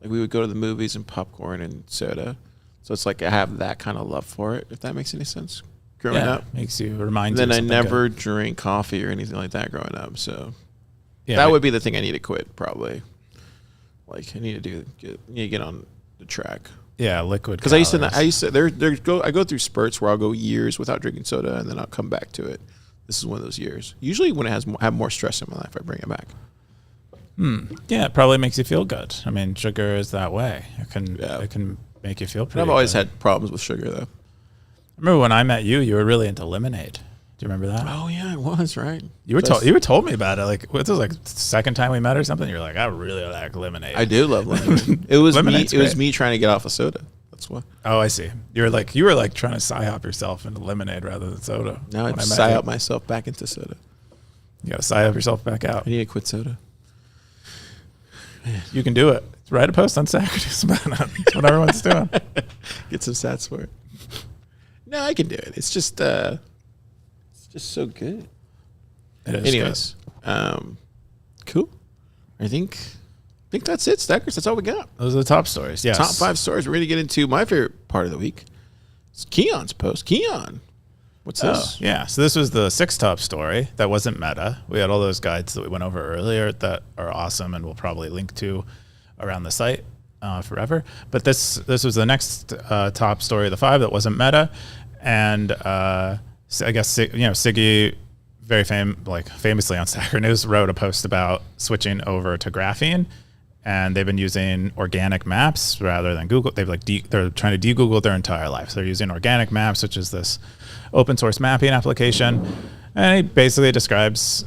like we would go to the movies and popcorn and soda. So it's like I have that kind of love for it. If that makes any sense. Growing up, makes you remind. Then you I of never good. drank coffee or anything like that growing up. So Yeah, that would be the thing I need to quit probably. Like I need to get on the track. Yeah, liquid. Because I used to I go through spurts where I'll go years without drinking soda and then I'll come back to it. This is one of those years. Usually when I have more stress in my life, I bring it back. Yeah, it probably makes you feel good. I mean, sugar is that way. It can make you feel pretty. I've always good. had problems with sugar though. I remember when I met you, you were really into lemonade. Do you remember that? Oh yeah, it was right. You were told me about it. Like this was like the second time we met or something. You're like, I really like lemonade. I do love lemonade. It was me. Lemonade's It was great. me trying to get off of soda. That's why. Oh, I see. You were like trying to psyop yourself into lemonade rather than soda. Now I when met psy you. out myself back into soda. You got to psyop yourself back out. I need to quit soda. You can do it. Write a post on Saturdays about it. That's what everyone's doing. Get some sats for it. No, I can do it. It's just so good. It is Anyways, cool. I think that's it, Stackers. That's all we got. good. Those are the top stories. Yes. Top 5 stories. We're going to get into my favorite part of the week. It's Keyan's post. Keyan, what's this? Yeah. So this was the 6th top story that wasn't meta. We had all those guides that we went over earlier that are awesome and we'll probably link to around the site forever. But this was the next top story of the 5 that wasn't meta. And I guess, Siggy, very famously on Stacker News, wrote a post about switching over to graphene. And they've been using organic maps rather than Google. They're trying to de-Google their entire life. So they're using organic maps, which is this open source mapping application. And he basically describes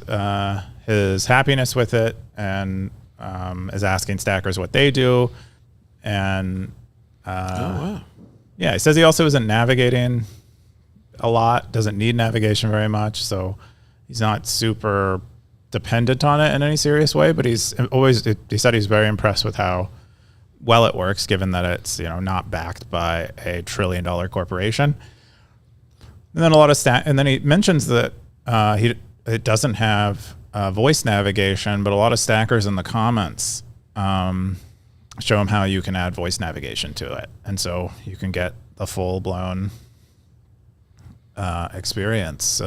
his happiness with it and is asking stackers what they do. And Wow. yeah, he says he also isn't navigating a lot, doesn't need navigation very much. So he's not super dependent on it in any serious way, but he said he's very impressed with how well it works, given that it's not backed by a $1 trillion corporation. And then and then he mentions that it doesn't have voice navigation, but a lot of stackers in the comments show him how you can add voice navigation to it, and so you can get a full blown experience.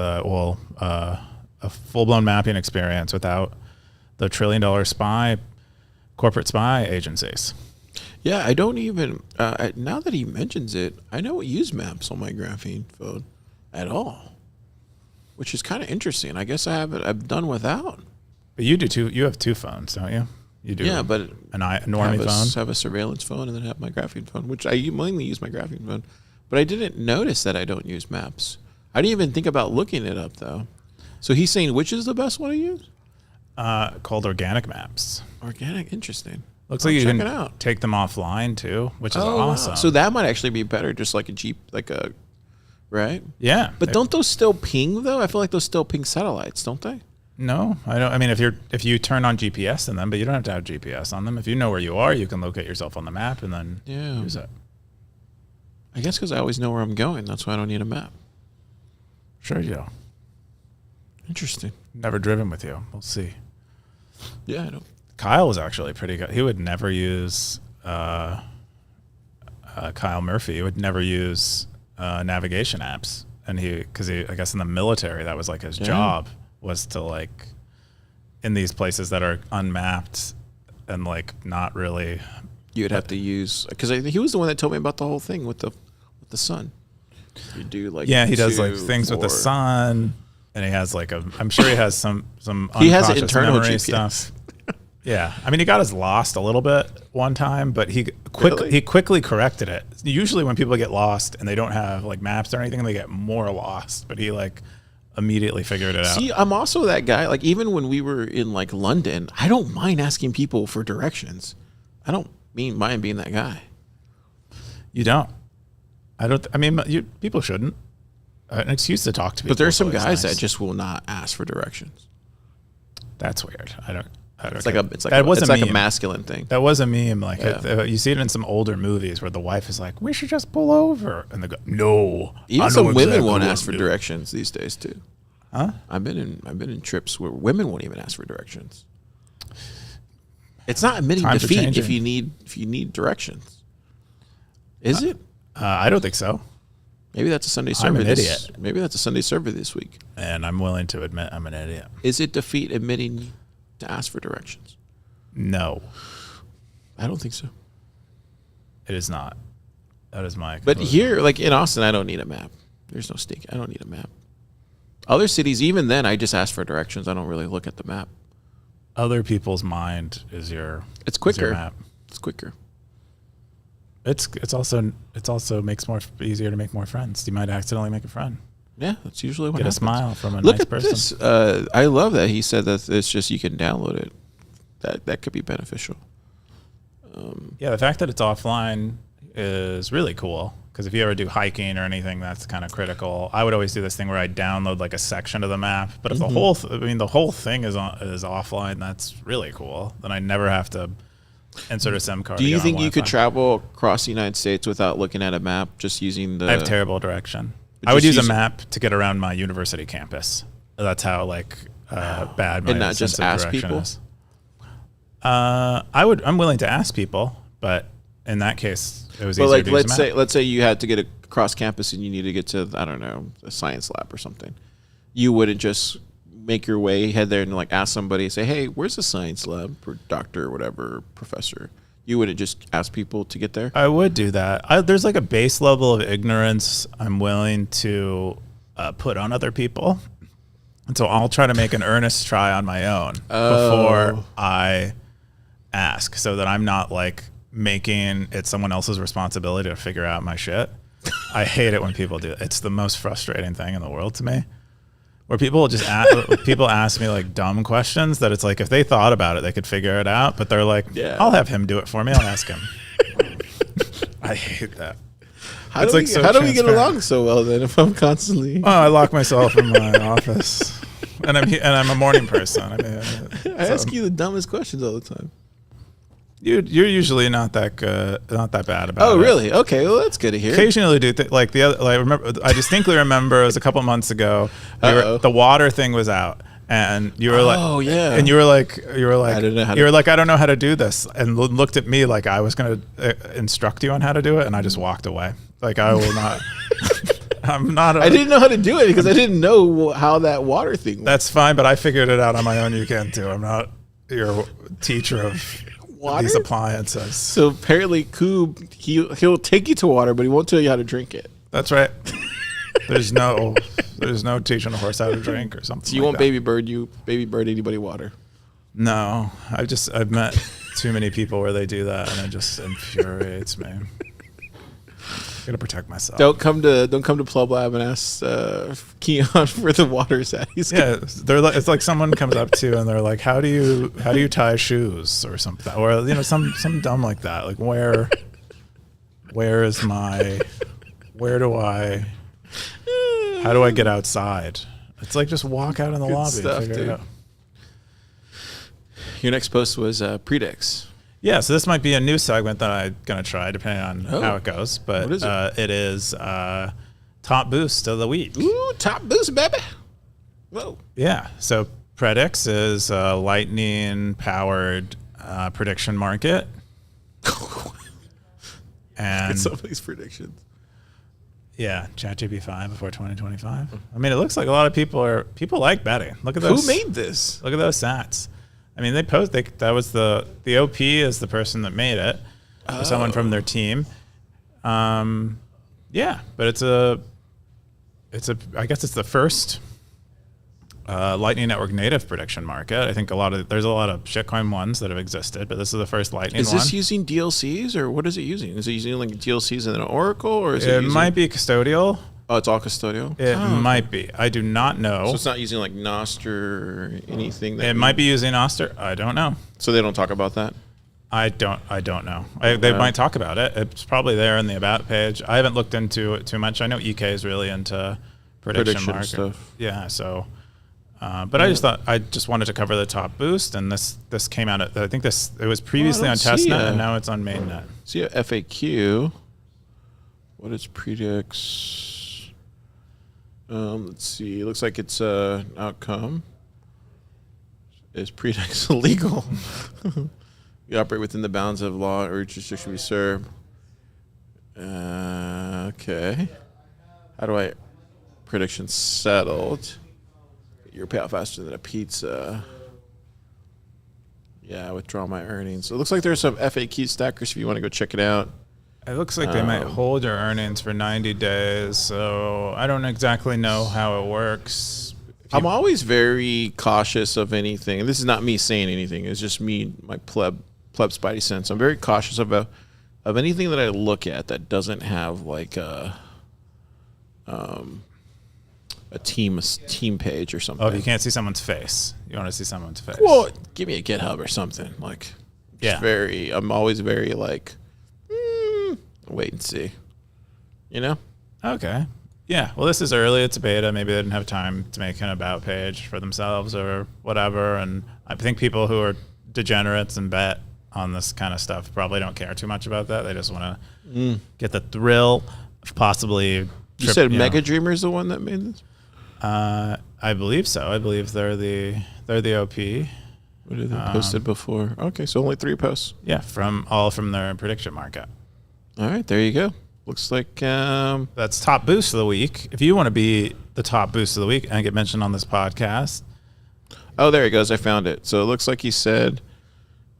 A full-blown mapping experience without the $1 trillion corporate spy agencies. Yeah, I don't even, now that he mentions it, I don't use maps on my graphene phone at all, which is kind of interesting. I guess I've done without. But you do too. You have 2 phones, don't you? You do. Yeah, but a normie phone. Have a surveillance phone and then have my graphene phone, which I mainly use my graphene phone. But I didn't notice that I don't use maps. I didn't even think about looking it up though. So he's saying which is the best one to use? Called Organic Maps. Organic, interesting. Looks like you can take them offline too, which is awesome. Wow. So that might actually be better, just like a Jeep, right? Yeah. But don't those still ping though? I feel like those still ping satellites, don't they? No, I don't. I mean, if you turn on GPS in them, but you don't have to have GPS on them. If you know where you are, you can locate yourself on the map and then use it. I guess because I always know where I'm going. That's why I don't need a map. Sure you do. Interesting. Never driven with you. We'll see. Yeah, I know. Kyle was actually pretty good. He would never use Kyle Murphy. He would never use navigation apps, and because I guess in the military that was like his job. Was to like in these places that are unmapped and like not really. You'd have to use because he was the one that told me about the whole thing with the sun. You do like he does like things with the sun, and he has like I'm sure he has some he has an unconscious internal memory GPS stuff. Yeah, I mean he got us lost a little bit one time, but he quickly corrected it. Usually when people get lost and they don't have like maps or anything, they get more lost. But he like immediately figured it out. See, I'm also that guy. Like even when we were in like London, I don't mind asking people for directions. I don't mind being that guy. You don't. I don't. I mean, people shouldn't. An excuse to talk to people. But there's some guys that just will not ask for directions. That's weird. I don't. It's like a masculine thing. That was a meme. Like you see it in some older movies where the wife is like, "We should just pull over," and they go, "No." Even some women won't ask for directions these days too. Huh? I've been in trips where women won't even ask for directions. It's not admitting defeat if you need directions. Is it? I don't think so. Maybe that's a Sunday server. I'm an idiot. Maybe that's a Sunday server this week. And I'm willing to admit I'm an idiot. Is it defeat admitting to ask for directions? No. I don't think so. It is not. That is my But conclusion. here, like in Austin, I don't need a map. There's no stink. I don't need a map. Other cities, even then, I just ask for directions. I don't really look at the map. Other people's mind is your. It's quicker. Is your map. It's quicker. It's also makes more easier to make more friends. You might accidentally make a friend. Yeah, that's usually what Get happens. a smile from a Look nice at person. this. I love that he said that it's just you can download it. That could be beneficial. Yeah, the fact that it's offline is really cool because if you ever do hiking or anything, that's kind of critical. I would always do this thing where I download like a section of the map, but if the whole thing is offline, that's really cool. Then I never have to insert a SIM card. Do you think you could travel across the United States without looking at a map, just using the? I have terrible direction. I would use a map to get around my university campus. That's how bad my and not just ask people. Is. I'm willing to ask people, but in that case, it was easier to use a map. Let's say you had to get across campus and you need to get to a science lab or something. You wouldn't just make your way, head there and like ask somebody, say, "Hey, where's the science lab for doctor or whatever professor?" You wouldn't just ask people to get there. I would do that. There's like a base level of ignorance I'm willing to put on other people, and so I'll try to make an earnest try on my own before I ask, so that I'm not like making it someone else's responsibility to figure out my shit. I hate it when people do it. It's the most frustrating thing in the world to me. Where people just people ask me like dumb questions that it's like if they thought about it, they could figure it out. But they're like, I'll have him do it for me. I'll ask him. I hate that. How do we get along so well then? If I'm constantly, I lock myself in my office, and I'm a morning person. I mean, I ask you the dumbest questions all the time. You're usually not that bad about it. Oh, really? Okay, well that's good to hear. Occasionally do I distinctly remember it was a couple months ago. The water thing was out, and you were like, "Oh yeah," and you were like, I don't know how to do this, and looked at me like I was going to instruct you on how to do it, and I just walked away. Like I will not. I didn't know how to do it because I didn't know how that water thing works. That's fine, but I figured it out on my own. You can too. I'm not your teacher of water? These appliances. So apparently Coob, he'll take you to water, but he won't tell you how to drink it. That's right. There's no teaching a horse how to drink or something. So you won't baby bird anybody water. No, I've met too many people where they do that, and it just infuriates me. Gotta protect myself. Don't come to Plub Lab and ask Keyan where the water's at. It's like someone comes up to you and they're like, "How do you tie shoes?" or something, or some dumb like that. Like where how do I get outside? It's like just walk out in the lobby stuff, and figure it out. Your next post was PREDYX. Yeah, so this might be a new segment that I'm going to try, depending on how it goes. But what is it? It is Top Boost of the Week. Ooh, Top Boost, baby. Whoa. Yeah, so PREDYX is a lightning-powered prediction market. And some of these predictions. Yeah, ChatGPT-5 before 2025. I mean, it looks like a lot of people like betting. Look at those. Who made this? Look at those stats. I mean, that was the OP is the person that made it, or someone from their team. Yeah, but I guess it's the first Lightning Network native prediction market. I think there's a lot of shitcoin ones that have existed, but this is the first Lightning one. Is this using DLCs, or what is it using? Is it using like DLCs and an Oracle, or is it might be custodial. Oh, it's all custodial? It might be. I do not know. So it's not using like Nostr or anything? It might be using Nostr. I don't know. So they don't talk about that? I don't know. They might talk about it. It's probably there in the About page. I haven't looked into it too much. I know EK is really into prediction market stuff. Yeah, so... but I just wanted to cover the Top Boost, and this came out I think it was previously on testnet, and now it's on mainnet. See a FAQ. What is PREDYX? Let's see. It looks like it's outcome. Is PREDYX illegal? We operate within the bounds of law or jurisdiction we serve. Okay. How do I prediction settled? Your payout faster than a pizza. Yeah, I withdraw my earnings. So it looks like there's some FAQ stackers if you want to go check it out. It looks like they might hold your earnings for 90 days, so I don't exactly know how it works. I'm always very cautious of anything. And this is not me saying anything. It's just me, my pleb spidey sense. I'm very cautious of anything that I look at that doesn't have like a team page or something. Oh, if you can't see someone's face. You want to see someone's face. Well, give me a GitHub or something. Like, yeah. I'm always very like, wait and see. You know? Okay. Yeah. Well, this is early. It's a beta. Maybe they didn't have time to make an About page for themselves or whatever. And I think people who are degenerates and bet on this kind of stuff probably don't care too much about that. They just want to get the thrill of possibly... You said Mega Dreamer is the one that made this? I believe so. I believe they're the OP. What did they posted before? Okay, so only 3 posts. Yeah, from their prediction market. All right, there you go. Looks like that's Top Boost of the Week. If you want to be the Top Boost of the Week and get mentioned on this podcast. Oh, there he goes. I found it. So it looks like he said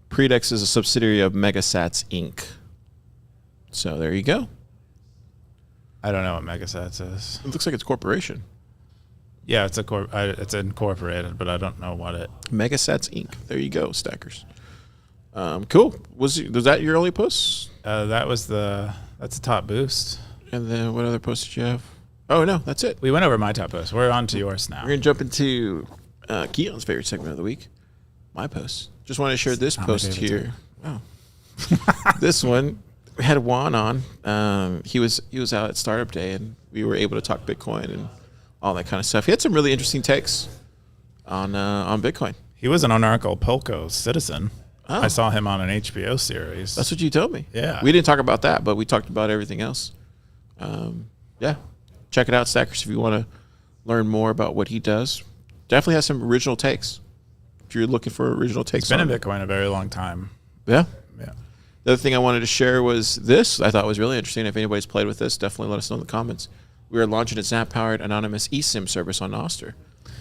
PREDYX is a subsidiary of Megasats Inc. So there you go. I don't know what Megasats is. It looks like it's a corporation. Yeah, it's incorporated, but I don't know what it. Megasats Inc. There you go, stackers. Cool. Was that your only post? That's the Top Boost. And then what other post did you have? Oh no, that's it. We went over my top post. We're on to yours now. We're gonna jump into Keyan's favorite segment of the week. My post. Just want to share this post here. Wow. This one. We had Juan on. He was out at Startup Day, and we were able to talk Bitcoin and all that kind of stuff. He had some really interesting takes on Bitcoin. He was an Anarcho-Polko citizen. Oh. I saw him on an HBO series. That's what you told me. Yeah. We didn't talk about that, but we talked about everything else. Yeah. Check it out, Stackers, if you want to learn more about what he does. Definitely has some original takes. If you're looking for original takes. It's been in Bitcoin a very long time. Yeah. Yeah. The other thing I wanted to share was this. I thought was really interesting. If anybody's played with this, definitely let us know in the comments. We are launching a Zap-powered anonymous eSIM service on Nostr.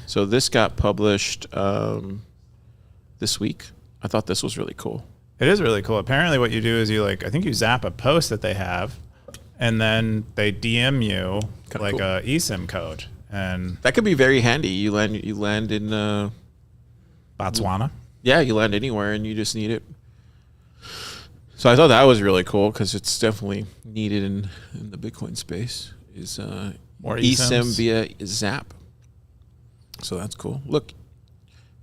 So this got published this week. I thought this was really cool. It is really cool. Apparently what you do is you I think you zap a post that they have, and then they DM you Kinda cool. a eSIM code. And that could be very handy. You land in Botswana. Yeah, you land anywhere and you just need it. So I thought that was really cool because it's definitely needed in the Bitcoin space. Is More eSIM via Zap. So that's cool. Look,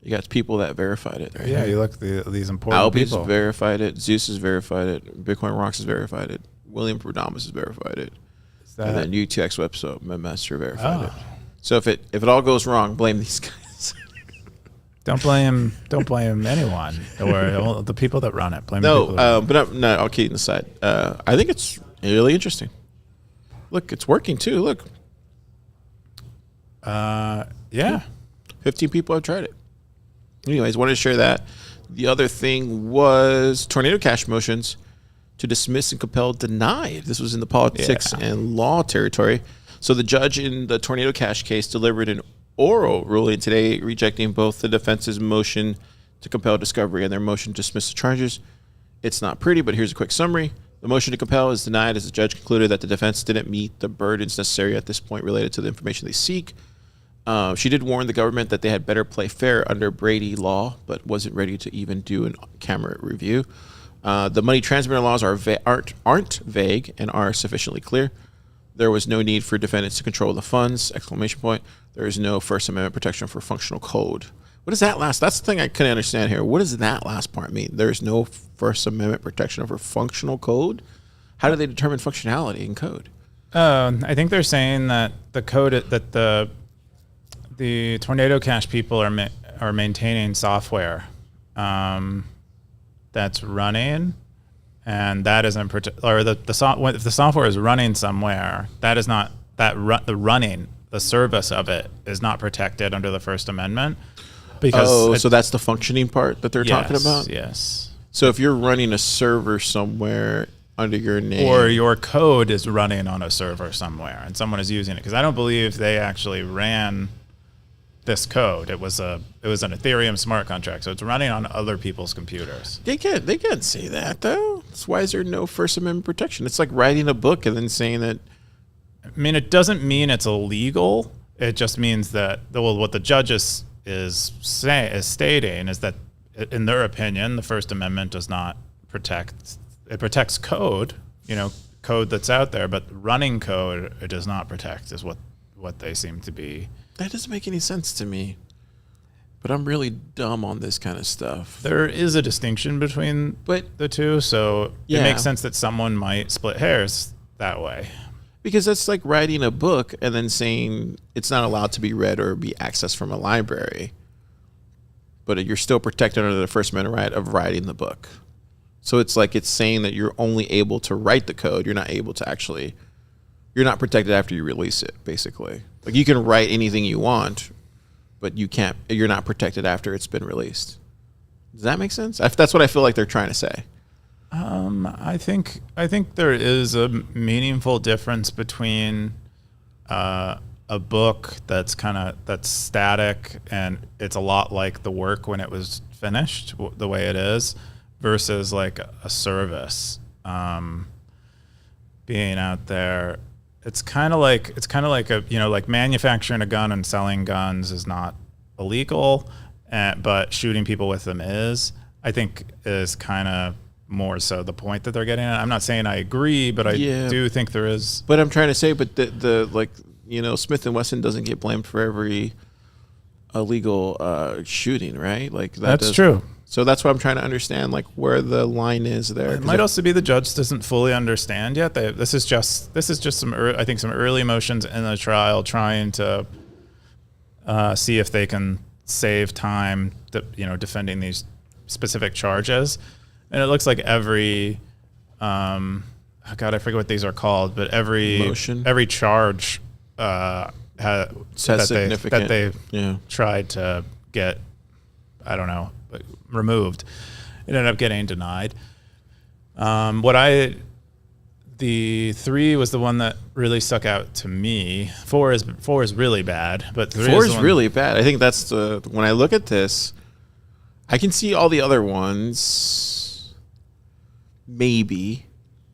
you got people that verified it. Yeah, you look these important Alby's people. verified it. Zeus has verified it. Bitcoin Rocks has verified it. William Prudhomme has verified it. And then UTX Webmaster verified it. So if it all goes wrong, blame these guys. Don't blame anyone or the people that run it. Blame the people but I'll keep it aside. I think it's really interesting. Look, it's working too. Look. Yeah. 15 people have tried it. Anyways, wanted to share that. The other thing was Tornado Cash motions to dismiss and compel denied. This was in the politics and law territory. So the judge in the Tornado Cash case delivered an oral ruling today, rejecting both the defense's motion to compel discovery and their motion to dismiss the charges. It's not pretty, but here's a quick summary. The motion to compel is denied as the judge concluded that the defense didn't meet the burdens necessary at this point related to the information they seek. She did warn the government that they had better play fair under Brady law, but wasn't ready to even do an camera review. The money transmitter laws aren't vague and are sufficiently clear. There was no need for defendants to control the funds, ! There is no First Amendment protection for functional code. What is that last? That's the thing I couldn't understand here. What does that last part mean? There's no First Amendment protection for functional code? How do they determine functionality in code? I think they're saying that the code that the Tornado Cash people are maintaining software that's running, and that isn't if the software is running somewhere, that is not the service of it is not protected under the First Amendment. Because so that's the functioning part that they're talking about? Yes. So if you're running a server somewhere under your name, or your code is running on a server somewhere and someone is using it, because I don't believe they actually ran this code. It was an Ethereum smart contract, so it's running on other people's computers. They can't say that though. That's why is there no First Amendment protection? It's like writing a book and then saying that. I mean, it doesn't mean it's illegal. It just means that what the judge is stating is that, in their opinion, the First Amendment does not protect. It protects code, code that's out there, but running code it does not protect. Is what they seem to be. That doesn't make any sense to me. But I'm really dumb on this kind of stuff. There is a distinction between the two, so it makes sense that someone might split hairs that way. Because that's like writing a book and then saying it's not allowed to be read or be accessed from a library. But you're still protected under the First Amendment right of writing the book. So it's like it's saying that you're only able to write the code. You're not able to actually, you're not protected after you release it, basically. Like you can write anything you want, but you're not protected after it's been released. Does that make sense? That's what I feel like they're trying to say. I think there is a meaningful difference between a book that's static and it's a lot like the work when it was finished, the way it is, versus like a service being out there. It's kind of like like manufacturing a gun and selling guns is not illegal, but shooting people with them is. I think is kind of more so the point that they're getting at. I'm not saying I agree, but I do think there is. But I'm trying to say, but Smith and Wesson doesn't get blamed for every illegal shooting, right? Like that's true. So that's why I'm trying to understand like where the line is there. It might also be the judge doesn't fully understand yet. This is just some early motions in the trial, trying to see if they can save time, defending these specific charges. And it looks like every, I forget what these are called, but every charge that they tried to get, removed, it ended up getting denied. The 3 was the one that really stuck out to me. 4 is really bad, but 4 is really bad. I think that's when I look at this, I can see all the other ones, maybe,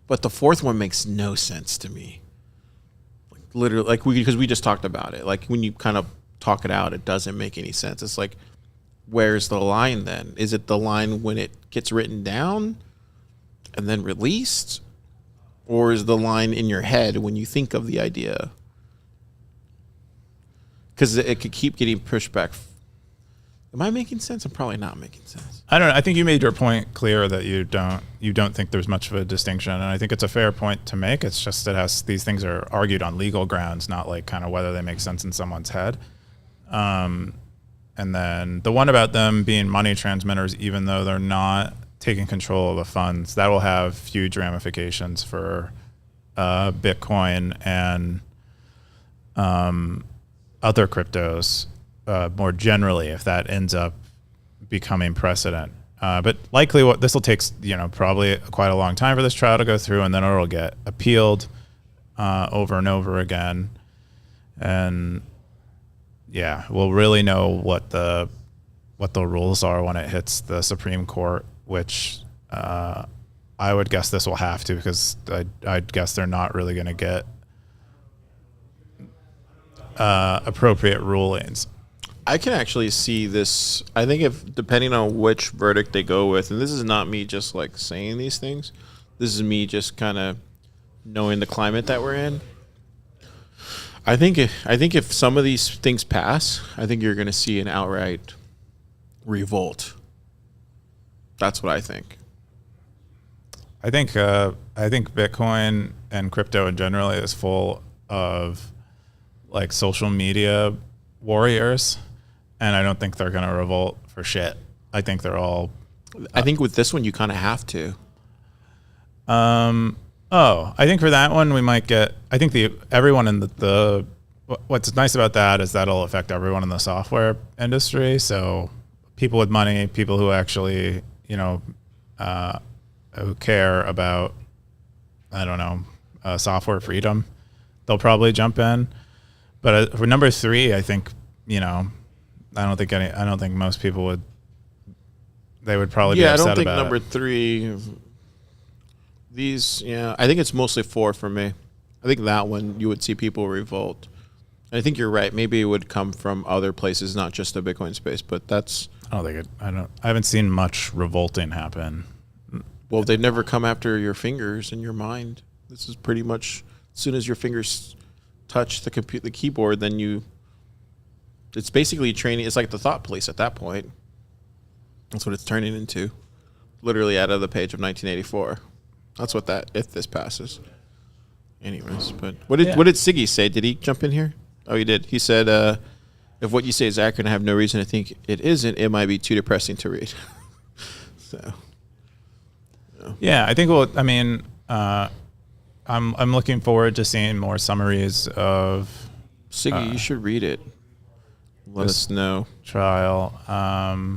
but the 4th one makes no sense to me. Like literally, because we just talked about it. Like when you kind of talk it out, it doesn't make any sense. It's like where's the line then? Is it the line when it gets written down and then released? Or is the line in your head when you think of the idea? Because it could keep getting pushed back. Am I making sense? I'm probably not making sense. I don't know. I think you made your point clear that you don't think there's much of a distinction, and I think it's a fair point to make. It's just these things are argued on legal grounds, not like kind of whether they make sense in someone's head. And then the one about them being money transmitters, even though they're not taking control of the funds, that will have huge ramifications for Bitcoin and other cryptos more generally if that ends up becoming precedent. But likely what this will take, probably quite a long time for this trial to go through, and then it'll get appealed over and over again. And yeah, we'll really know what the rules are when it hits the Supreme Court, which I would guess this will have to, because I'd guess they're not really going to get appropriate rulings. I can actually see this. I think if depending on which verdict they go with, and this is not me just like saying these things, this is me just kind of knowing the climate that we're in. I think if some of these things pass, I think you're going to see an outright revolt. That's what I think. I think Bitcoin and crypto in general is full of like social media warriors, and I don't think they're going to revolt for shit. I think they're all. I think with this one you kind of have to. I think for that one we might get. I think everyone in the what's nice about that is that'll affect everyone in the software industry. So people with money, people who actually who care about software freedom, they'll probably jump in. But for number 3, I think I don't think most people would. They would probably be upset about it. I don't think number 3. I think it's mostly 4 for me. I think that one you would see people revolt. And I think you're right. Maybe it would come from other places, not just the Bitcoin space. But that's. I haven't seen much revolting happen. Well, they've never come after your fingers and your mind. This is pretty much as soon as your fingers touch the keyboard, then it's basically training. It's like the thought police at that point. That's what it's turning into. Literally out of the page of 1984. That's what if this passes. Anyways, but what did Siggy say? Did he jump in here? Oh, he did. He said, if what you say is accurate and I have no reason to think it isn't, it might be too depressing to read. So. Yeah, I think I'm looking forward to seeing more summaries of Siggy. You should read it. Let us know. Trial. I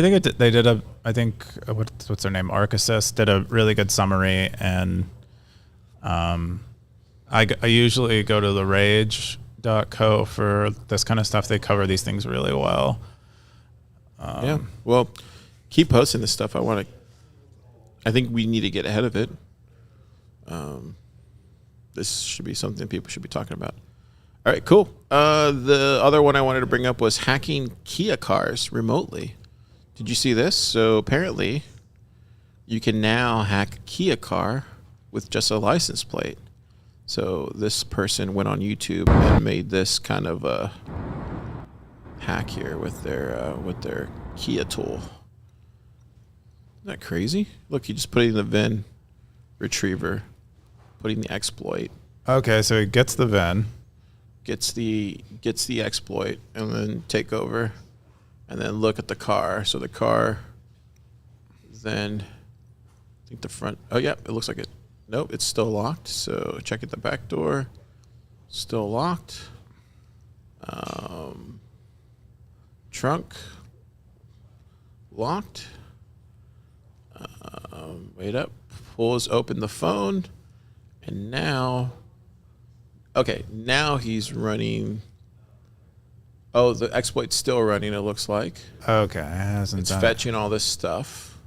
think they did what's their name? Arcasis did a really good summary, and I usually go to the rage.co for this kind of stuff. They cover these things really well. Well, keep posting this stuff. I think we need to get ahead of it. This should be something people should be talking about. All right, cool. The other one I wanted to bring up was hacking Kia cars remotely. Did you see this? So apparently you can now hack a Kia car with just a license plate. So this person went on YouTube and made this kind of a hack here with their Kia tool. Isn't that crazy? Look, you just put it in the VIN retriever, putting the exploit. Okay, so he gets the VIN, gets the exploit, and then take over, and then look at the car. So the car, then I think the front. Oh yeah, it looks like it. Nope, it's still locked. So check at the back door. Still locked. Trunk locked. Wait up. Pulls open the phone, and now he's running. Oh, the exploit's still running, it looks like. Okay, it's fetching all this stuff,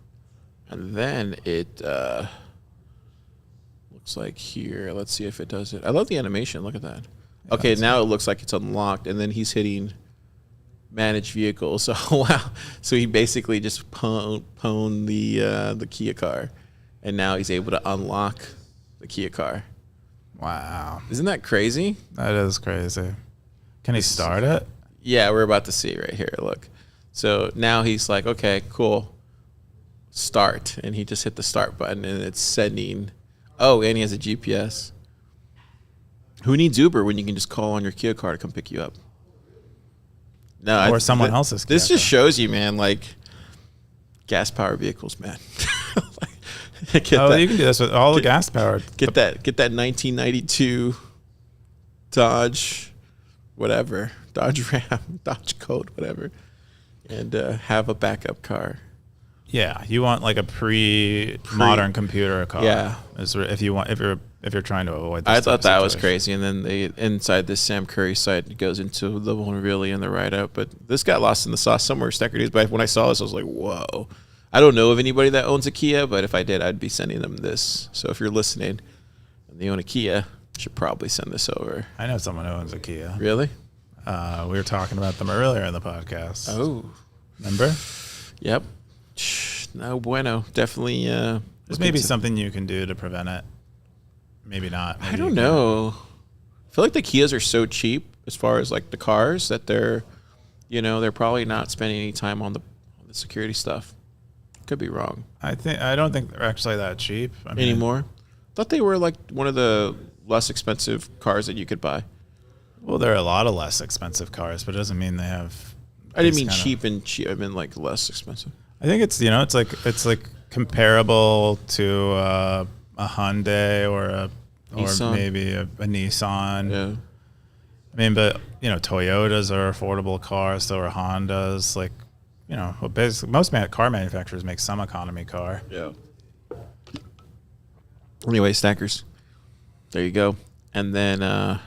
and then it looks like here. Let's see if it does it. I love the animation. Look at that. Okay, now it looks like it's unlocked, and then he's hitting manage vehicles. So wow, so he basically just pwned the Kia car, and now he's able to unlock the Kia car. Wow, isn't that crazy? That is crazy. Can he start it? Yeah, we're about to see right here. Look, so now he's like, okay, cool, start, and he just hit the start button, and it's sending. Oh, and he has a GPS. Who needs Uber when you can just call on your Kia car to come pick you up? No, or someone else's. This just shows you, man, like gas-powered vehicles, man. You can do this with all the gas-powered. Get that 1992 Dodge, whatever, Dodge Ram, Dodge Colt, whatever, and have a backup car. Yeah, you want like a pre-modern computer car. Yeah, if you're trying to avoid. I thought that was crazy, and then they inside this Sam Curry site it goes into the vulnerability and the write-up. But this got lost in the sauce somewhere. Stacker News. But when I saw this, I was like, whoa. I don't know of anybody that owns a Kia, but if I did, I'd be sending them this. So if you're listening and they own a Kia, you should probably send this over. I know someone who owns a Kia. Really? We were talking about them earlier in the podcast. Oh, remember? Yep. No bueno. Definitely. There's maybe something you can do to prevent it. Maybe not. Maybe I don't know. I feel like the Kias are so cheap as far as like the cars that they're probably not spending any time on the security stuff. Could be wrong. I don't think they're actually that cheap anymore. Thought they were like one of the less expensive cars that you could buy. Well, there are a lot of less expensive cars, but it doesn't mean they have. I didn't mean cheap and cheap. I mean like less expensive. I think it's it's like comparable to a Hyundai or maybe a Nissan. Yeah. I mean, but Toyotas are affordable cars, so are Hondas. Like, basically most car manufacturers make some economy car. Yeah. Anyway, stackers, there you go. And then the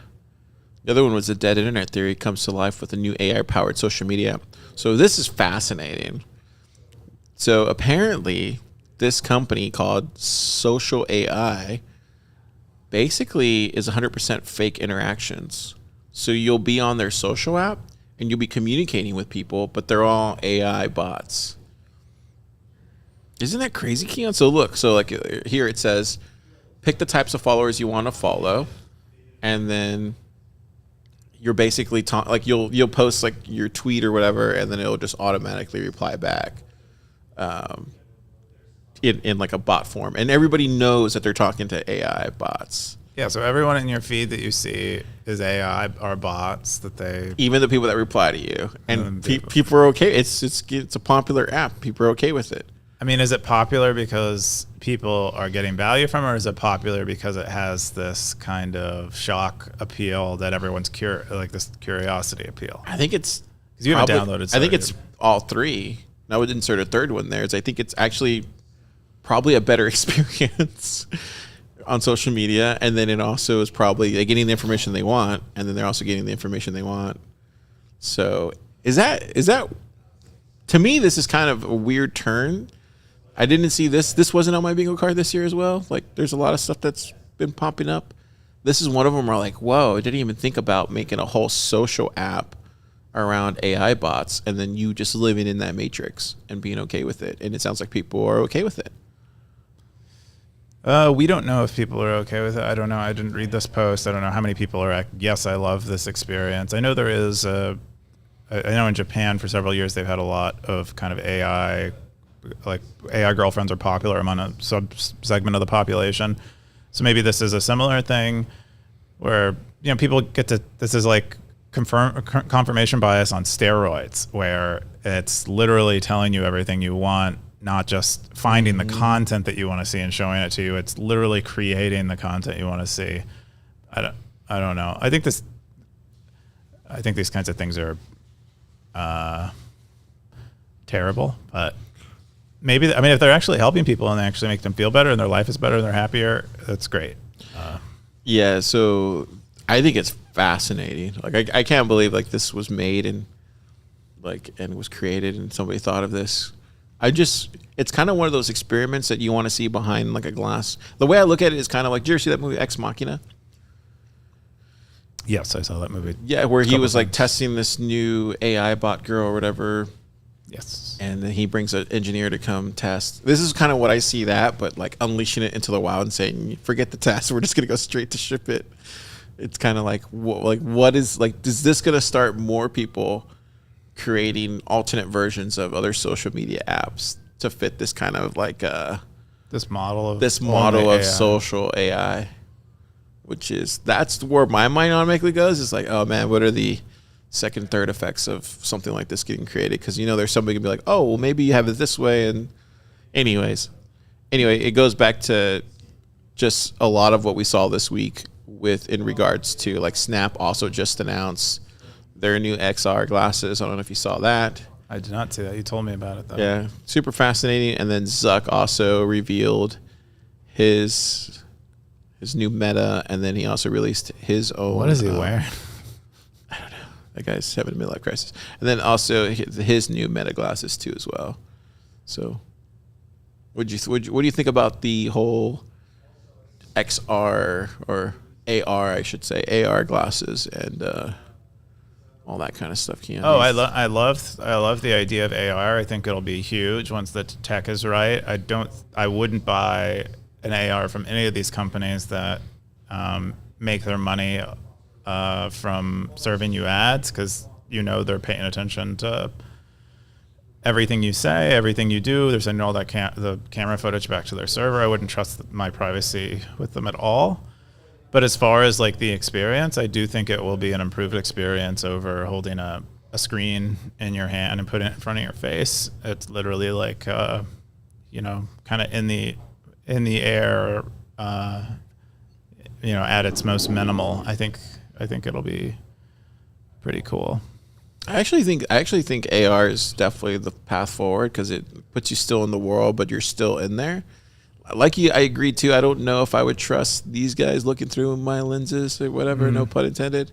other one was the dead internet theory comes to life with a new AI-powered social media app. So this is fascinating. So apparently, this company called Social AI basically is 100% fake interactions. So you'll be on their social app and you'll be communicating with people, but they're all AI bots. Isn't that crazy, Keyan? So look, like here it says, pick the types of followers you want to follow, and then you're basically you'll post like your tweet or whatever, and then it'll just automatically reply back. In like a bot form, and everybody knows that they're talking to AI bots. Yeah, so everyone in your feed that you see is AI or bots that even the people that reply to you, and people are okay. It's a popular app. People are okay with it. I mean, is it popular because people are getting value from it, or is it popular because it has this kind of shock appeal that everyone's like this curiosity appeal? I think it's because you haven't downloaded. I think it's all three. I would insert a third one there. I think it's actually probably a better experience on social media, and then it also is probably they're getting the information they want, and then they're also getting the information they want. So is that to me, this is kind of a weird turn. I didn't see this. This wasn't on my bingo card this year as well. Like, there's a lot of stuff that's been popping up. This is one of them where like, whoa, I didn't even think about making a whole social app around AI bots, and then you just living in that matrix and being okay with it. And it sounds like people are okay with it. We don't know if people are okay with it. I don't know. I didn't read this post. I don't know how many people are yes, I love this experience. I know there is I know in Japan for several years they've had a lot of kind of AI, like AI girlfriends are popular among a sub-segment of the population. So maybe this is a similar thing where, people get to, this is like confirmation bias on steroids, where it's literally telling you everything you want, not just finding the content that you want to see and showing it to you. It's literally creating the content you want to see. I don't know. I think these kinds of things are terrible, but maybe, if they're actually helping people and they actually make them feel better and their life is better and they're happier, that's great. Yeah. So I think it's fascinating. Like, I can't believe like this was made and was created and somebody thought of this. It's kind of one of those experiments that you want to see behind like a glass. The way I look at it is kind of like, did you ever see that movie Ex Machina? Yes, I saw that movie. Yeah, where he was like times. testing this new AI bot girl or whatever. Yes. And then he brings an engineer to come test. This is kind of what I see that, but like unleashing it into the wild and saying, forget the test. We're just going to go straight to ship it. It's kind of like, what is like, is this going to start more people creating alternate versions of other social media apps to fit this kind of like, This model of of AI. social AI, which is, that's where my mind automatically goes. It's like, oh man, what are the second, third effects of something like this getting created? Because there's somebody can be like, oh, well, maybe you have it this way. And anyway, it goes back to just a lot of what we saw this week with in regards to like Snap also just announced their new XR glasses. I don't know if you saw that. I did not see that. You told me about it though. Yeah, super fascinating. And then Zuck also revealed his new Meta, and then he also released his own. What is he wearing? That guy's having a midlife crisis. And then also his new Meta glasses too as well. So, what do you think about the whole XR or AR, I should say, AR glasses and all that kind of stuff? Keyan? Oh, I love the idea of AR. I think it'll be huge once the tech is right. I wouldn't buy an AR from any of these companies that make their money from serving you ads, because they're paying attention to everything you say, everything you do. They're sending all that the camera footage back to their server. I wouldn't trust my privacy with them at all. But as far as like the experience, I do think it will be an improved experience over holding a screen in your hand and putting it in front of your face. It's literally like kind of in the air, at its most minimal. I think it'll be pretty cool. I actually think AR is definitely the path forward, because it puts you still in the world, but you're still in there. Like you, I agree too. I don't know if I would trust these guys looking through my lenses or whatever. No pun intended.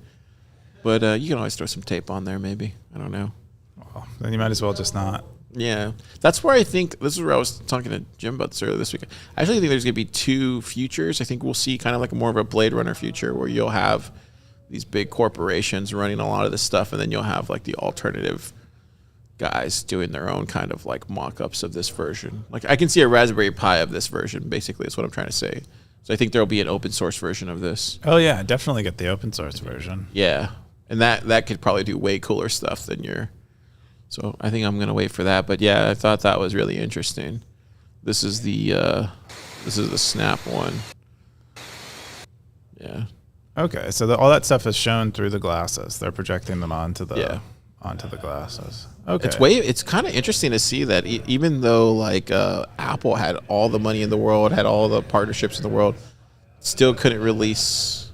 But you can always throw some tape on there, maybe. I don't know. Well, then you might as well just not. Yeah, that's where I think, this is where I was talking to Jim about this earlier this week. I actually think there's going to be two futures. I think we'll see kind of like more of a Blade Runner future, where you'll have these big corporations running a lot of this stuff, and then you'll have like the alternative guys doing their own kind of like mock-ups of this version. Like I can see a Raspberry Pi of this version, basically, is what I'm trying to say. So I think there'll be an open source version of this. Oh yeah, definitely get the open source version. Yeah, and that could probably do way cooler stuff than your. So I think I'm gonna wait for that. But yeah, I thought that was really interesting. This is the Snap one. Yeah. Okay, so all that stuff is shown through the glasses. They're projecting them onto the glasses. Okay, It's kind of interesting to see that even though like Apple had all the money in the world, had all the partnerships in the world, still couldn't release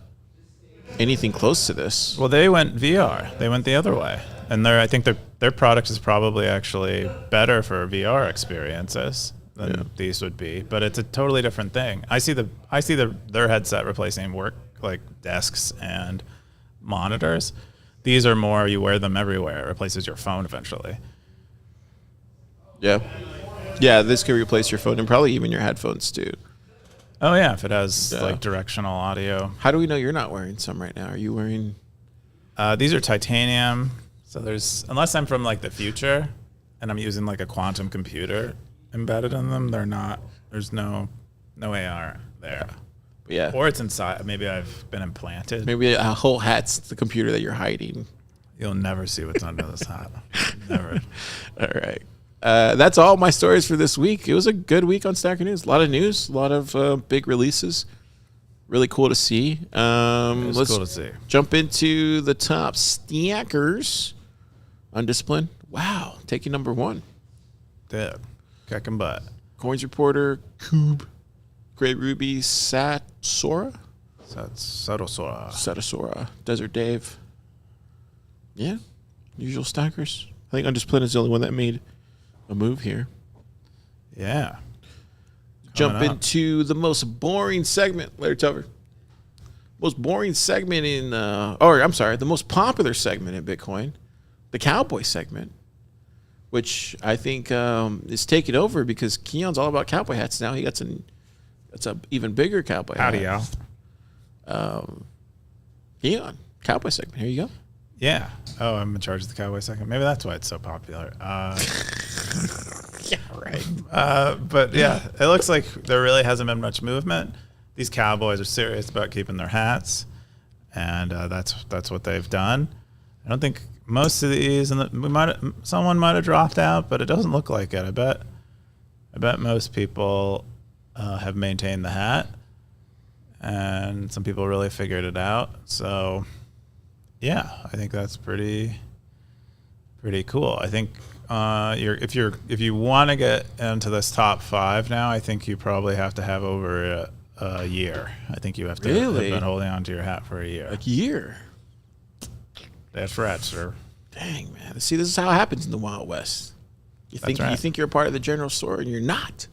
anything close to this. Well, they went VR. They went the other way, and I think their product is probably actually better for VR experiences than these would be. But it's a totally different thing. I see their headset replacing work like desks and monitors. These are more, you wear them everywhere. It replaces your phone eventually. Yeah. Yeah, this could replace your phone and probably even your headphones too. Oh yeah, if it has like directional audio. How do we know you're not wearing some right now? Are you wearing? These are titanium. So unless I'm from like the future and I'm using like a quantum computer embedded in them, there's no AR there. Yeah. Or it's inside. Maybe I've been implanted. Maybe a whole hat's the computer that you're hiding. You'll never see what's under this hat. Never. All right. That's all my stories for this week. It was a good week on Stacker News. A lot of news, a lot of big releases. Really cool to see. Let's cool to see. Jump into the top stackers. Undisciplined. Wow. Taking number one. Dead. Kicking butt. Coins Reporter, Coob, Grey Ruby, Satsora? Satsora. Desert Dave. Yeah. Usual stackers. I think Undisciplined is the only one that made a move here. Yeah. Jump into the most boring segment. Larry Tuver. Most boring segment the most popular segment in Bitcoin. The Cowboy segment. Which I think is taking over because Keyan's all about cowboy hats now. That's an even bigger cowboy hat. Howdy, y'all. Keyan, cowboy segment. Here you go. Yeah. Oh, I'm in charge of the cowboy segment. Maybe that's why it's so popular. Yeah, right. But yeah, it looks like there really hasn't been much movement. These cowboys are serious about keeping their hats, and that's what they've done. I don't think most of these, and someone might have dropped out, but it doesn't look like it. I bet most people have maintained the hat, and some people really figured it out. So yeah, I think that's pretty cool. I think if you want to get into this top 5 now, I think you probably have to have over a year. I think you have to have been holding on to your hat for a year. A year? That's right, sir. Dang, man. See, this is how it happens in the Wild West. You think you're a part of the general store, and you're not.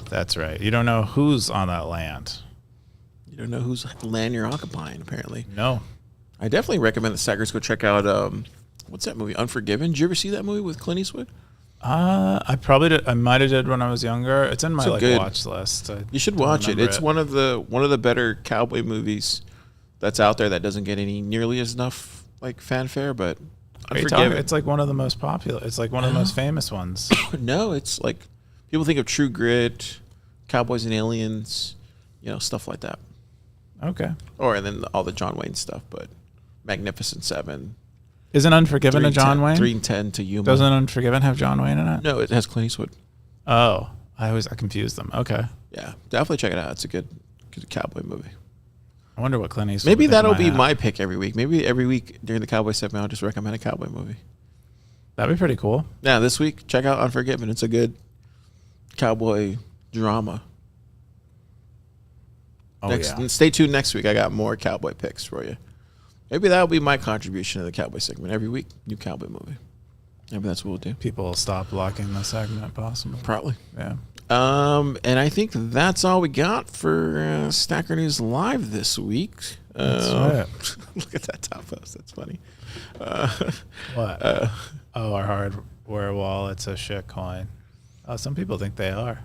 That's right. You don't know who's on that land. You don't know whose land you're occupying, apparently. No. I definitely recommend the Stackers go check out, what's that movie, Unforgiven? Did you ever see that movie with Clint Eastwood? I probably did. I might have did when I was younger. It's in my watch list. You should watch it. It's one of the better cowboy movies that's out there that doesn't get any nearly as enough like fanfare, but Unforgiven. It's like one of the most popular. It's like one of the most famous ones. No, it's like people think of True Grit, Cowboys and Aliens, stuff like that. Okay. And then all the John Wayne stuff, but Magnificent Seven. Isn't Unforgiven a John Wayne? 3 and 10 to Yuma. Doesn't Unforgiven have John Wayne in it? No, it has Clint Eastwood. Oh, I confused them. Okay. Yeah, definitely check it out. It's a good cowboy movie. I wonder what Clint Eastwood. Maybe that'll be my pick every week. Maybe every week during the cowboy segment, I'll just recommend a cowboy movie. That'd be pretty cool. Yeah, this week check out Unforgiven. It's a good cowboy drama. Yeah. Stay tuned next week. I got more cowboy picks for you. Maybe that'll be my contribution to the cowboy segment. Every week, new cowboy movie. Maybe that's what we'll do. People will stop blocking the segment, possibly. Probably. Yeah. And I think that's all we got for Stacker News Live this week. That's right. Look at that top post. That's funny. What? Our hardware wallet's a shit coin. Some people think they are.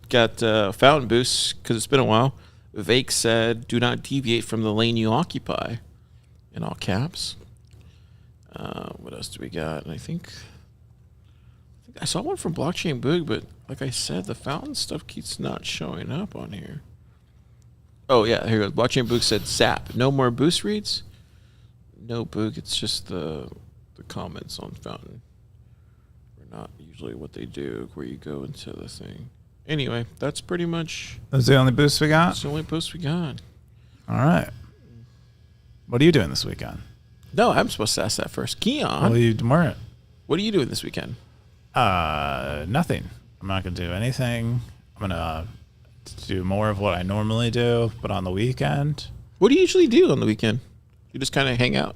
Got fountain boosts because it's been a while. Vake said, "Do not deviate from the lane you occupy," in all caps. What else do we got? And I think I saw one from Blockchain Boog, but like I said, the fountain stuff keeps not showing up on here. Oh yeah, here goes. Blockchain Boog said, "Zap, no more boost reads." No, Boog, it's just the comments on fountain. We're not usually what they do, where you go into the thing. Anyway, that's pretty much. That's the only boost we got? That's the only boost we got. All right. What are you doing this weekend? No, I'm supposed to ask that first. Keyan. Well, you weren't. What are you doing this weekend? Nothing. I'm not going to do anything. I'm going to do more of what I normally do, but on the weekend. What do you usually do on the weekend? You just kind of hang out?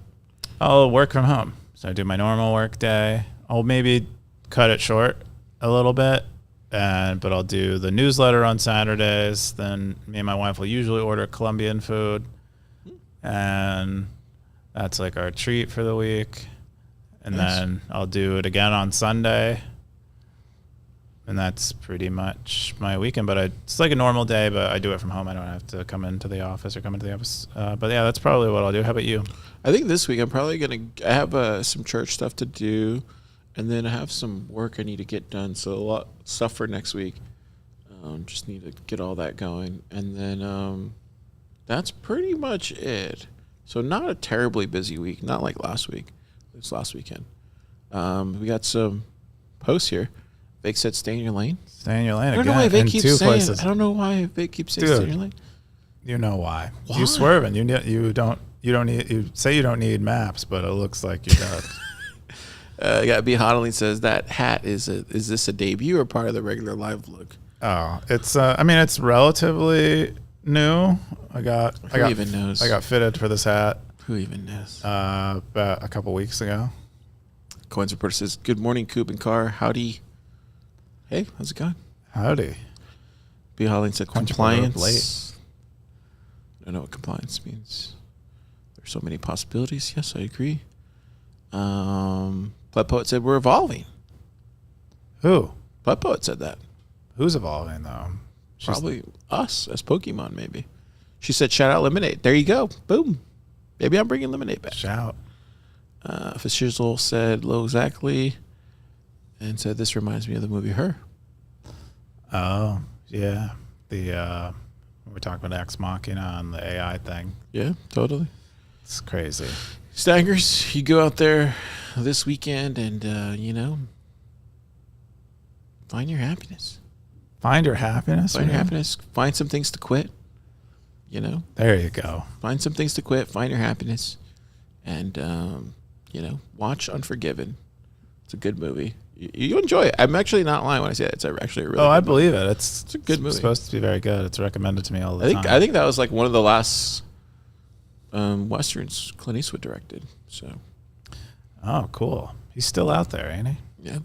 I'll work from home. So I do my normal work day. I'll maybe cut it short a little bit. But I'll do the newsletter on Saturdays. Then me and my wife will usually order Colombian food. And that's like our treat for the week. And then I'll do it again on Sunday. And that's pretty much my weekend. But it's like a normal day, but I do it from home. I don't have to come into the office or come into the office. But yeah, that's probably what I'll do. How about you? I think this week I'm probably I have some church stuff to do. And then I have some work I need to get done. So a lot of stuff for next week. Just need to get all that going. And then that's pretty much it. So not a terribly busy week. Not like last week. This last weekend. We got some posts here. Vake said, "Stay in your lane." Stay in your lane. I don't know why Vake keeps saying. I don't know why Vake keeps saying stay in your lane. You know why? You swerving. You don't need. You say you don't need maps, but it looks like you do. I got B. Hodley says that hat is this a debut or part of the regular live look? Oh, it's it's relatively new. I got fitted for this hat. Who even knows? About a couple weeks ago. Coins Reporter says, "Good morning, Coop and Car. Howdy." Hey, how's it going? Howdy. B. Hodley said compliance. I don't know what compliance means. There's so many possibilities. Yes, I agree. Blood Poet said we're evolving. Who? Blood Poet said that. Who's evolving though? Probably us as Pokemon, maybe. She said, "Shout out Lemonade." There you go. Boom. Maybe I'm bringing Lemonade back. Shout. Fishizzle said, "Low exactly," and said, "This reminds me of the movie Her." Oh yeah, we're talking about Ex Machina and the AI thing. Yeah, totally. It's crazy. Staggers, you go out there this weekend and find your happiness. Find your happiness. Find your happiness. Find some things to quit. There you go. Find some things to quit. Find your happiness, and watch Unforgiven. It's a good movie. You enjoy it. I'm actually not lying when I say that. It's actually a really. Oh, I good believe movie. it. It's a good movie. It's supposed to be very good. It's recommended to me all the time. I think that was like one of the last westerns Clint Eastwood directed. So. Oh, cool. He's still out there, ain't he? Yeah.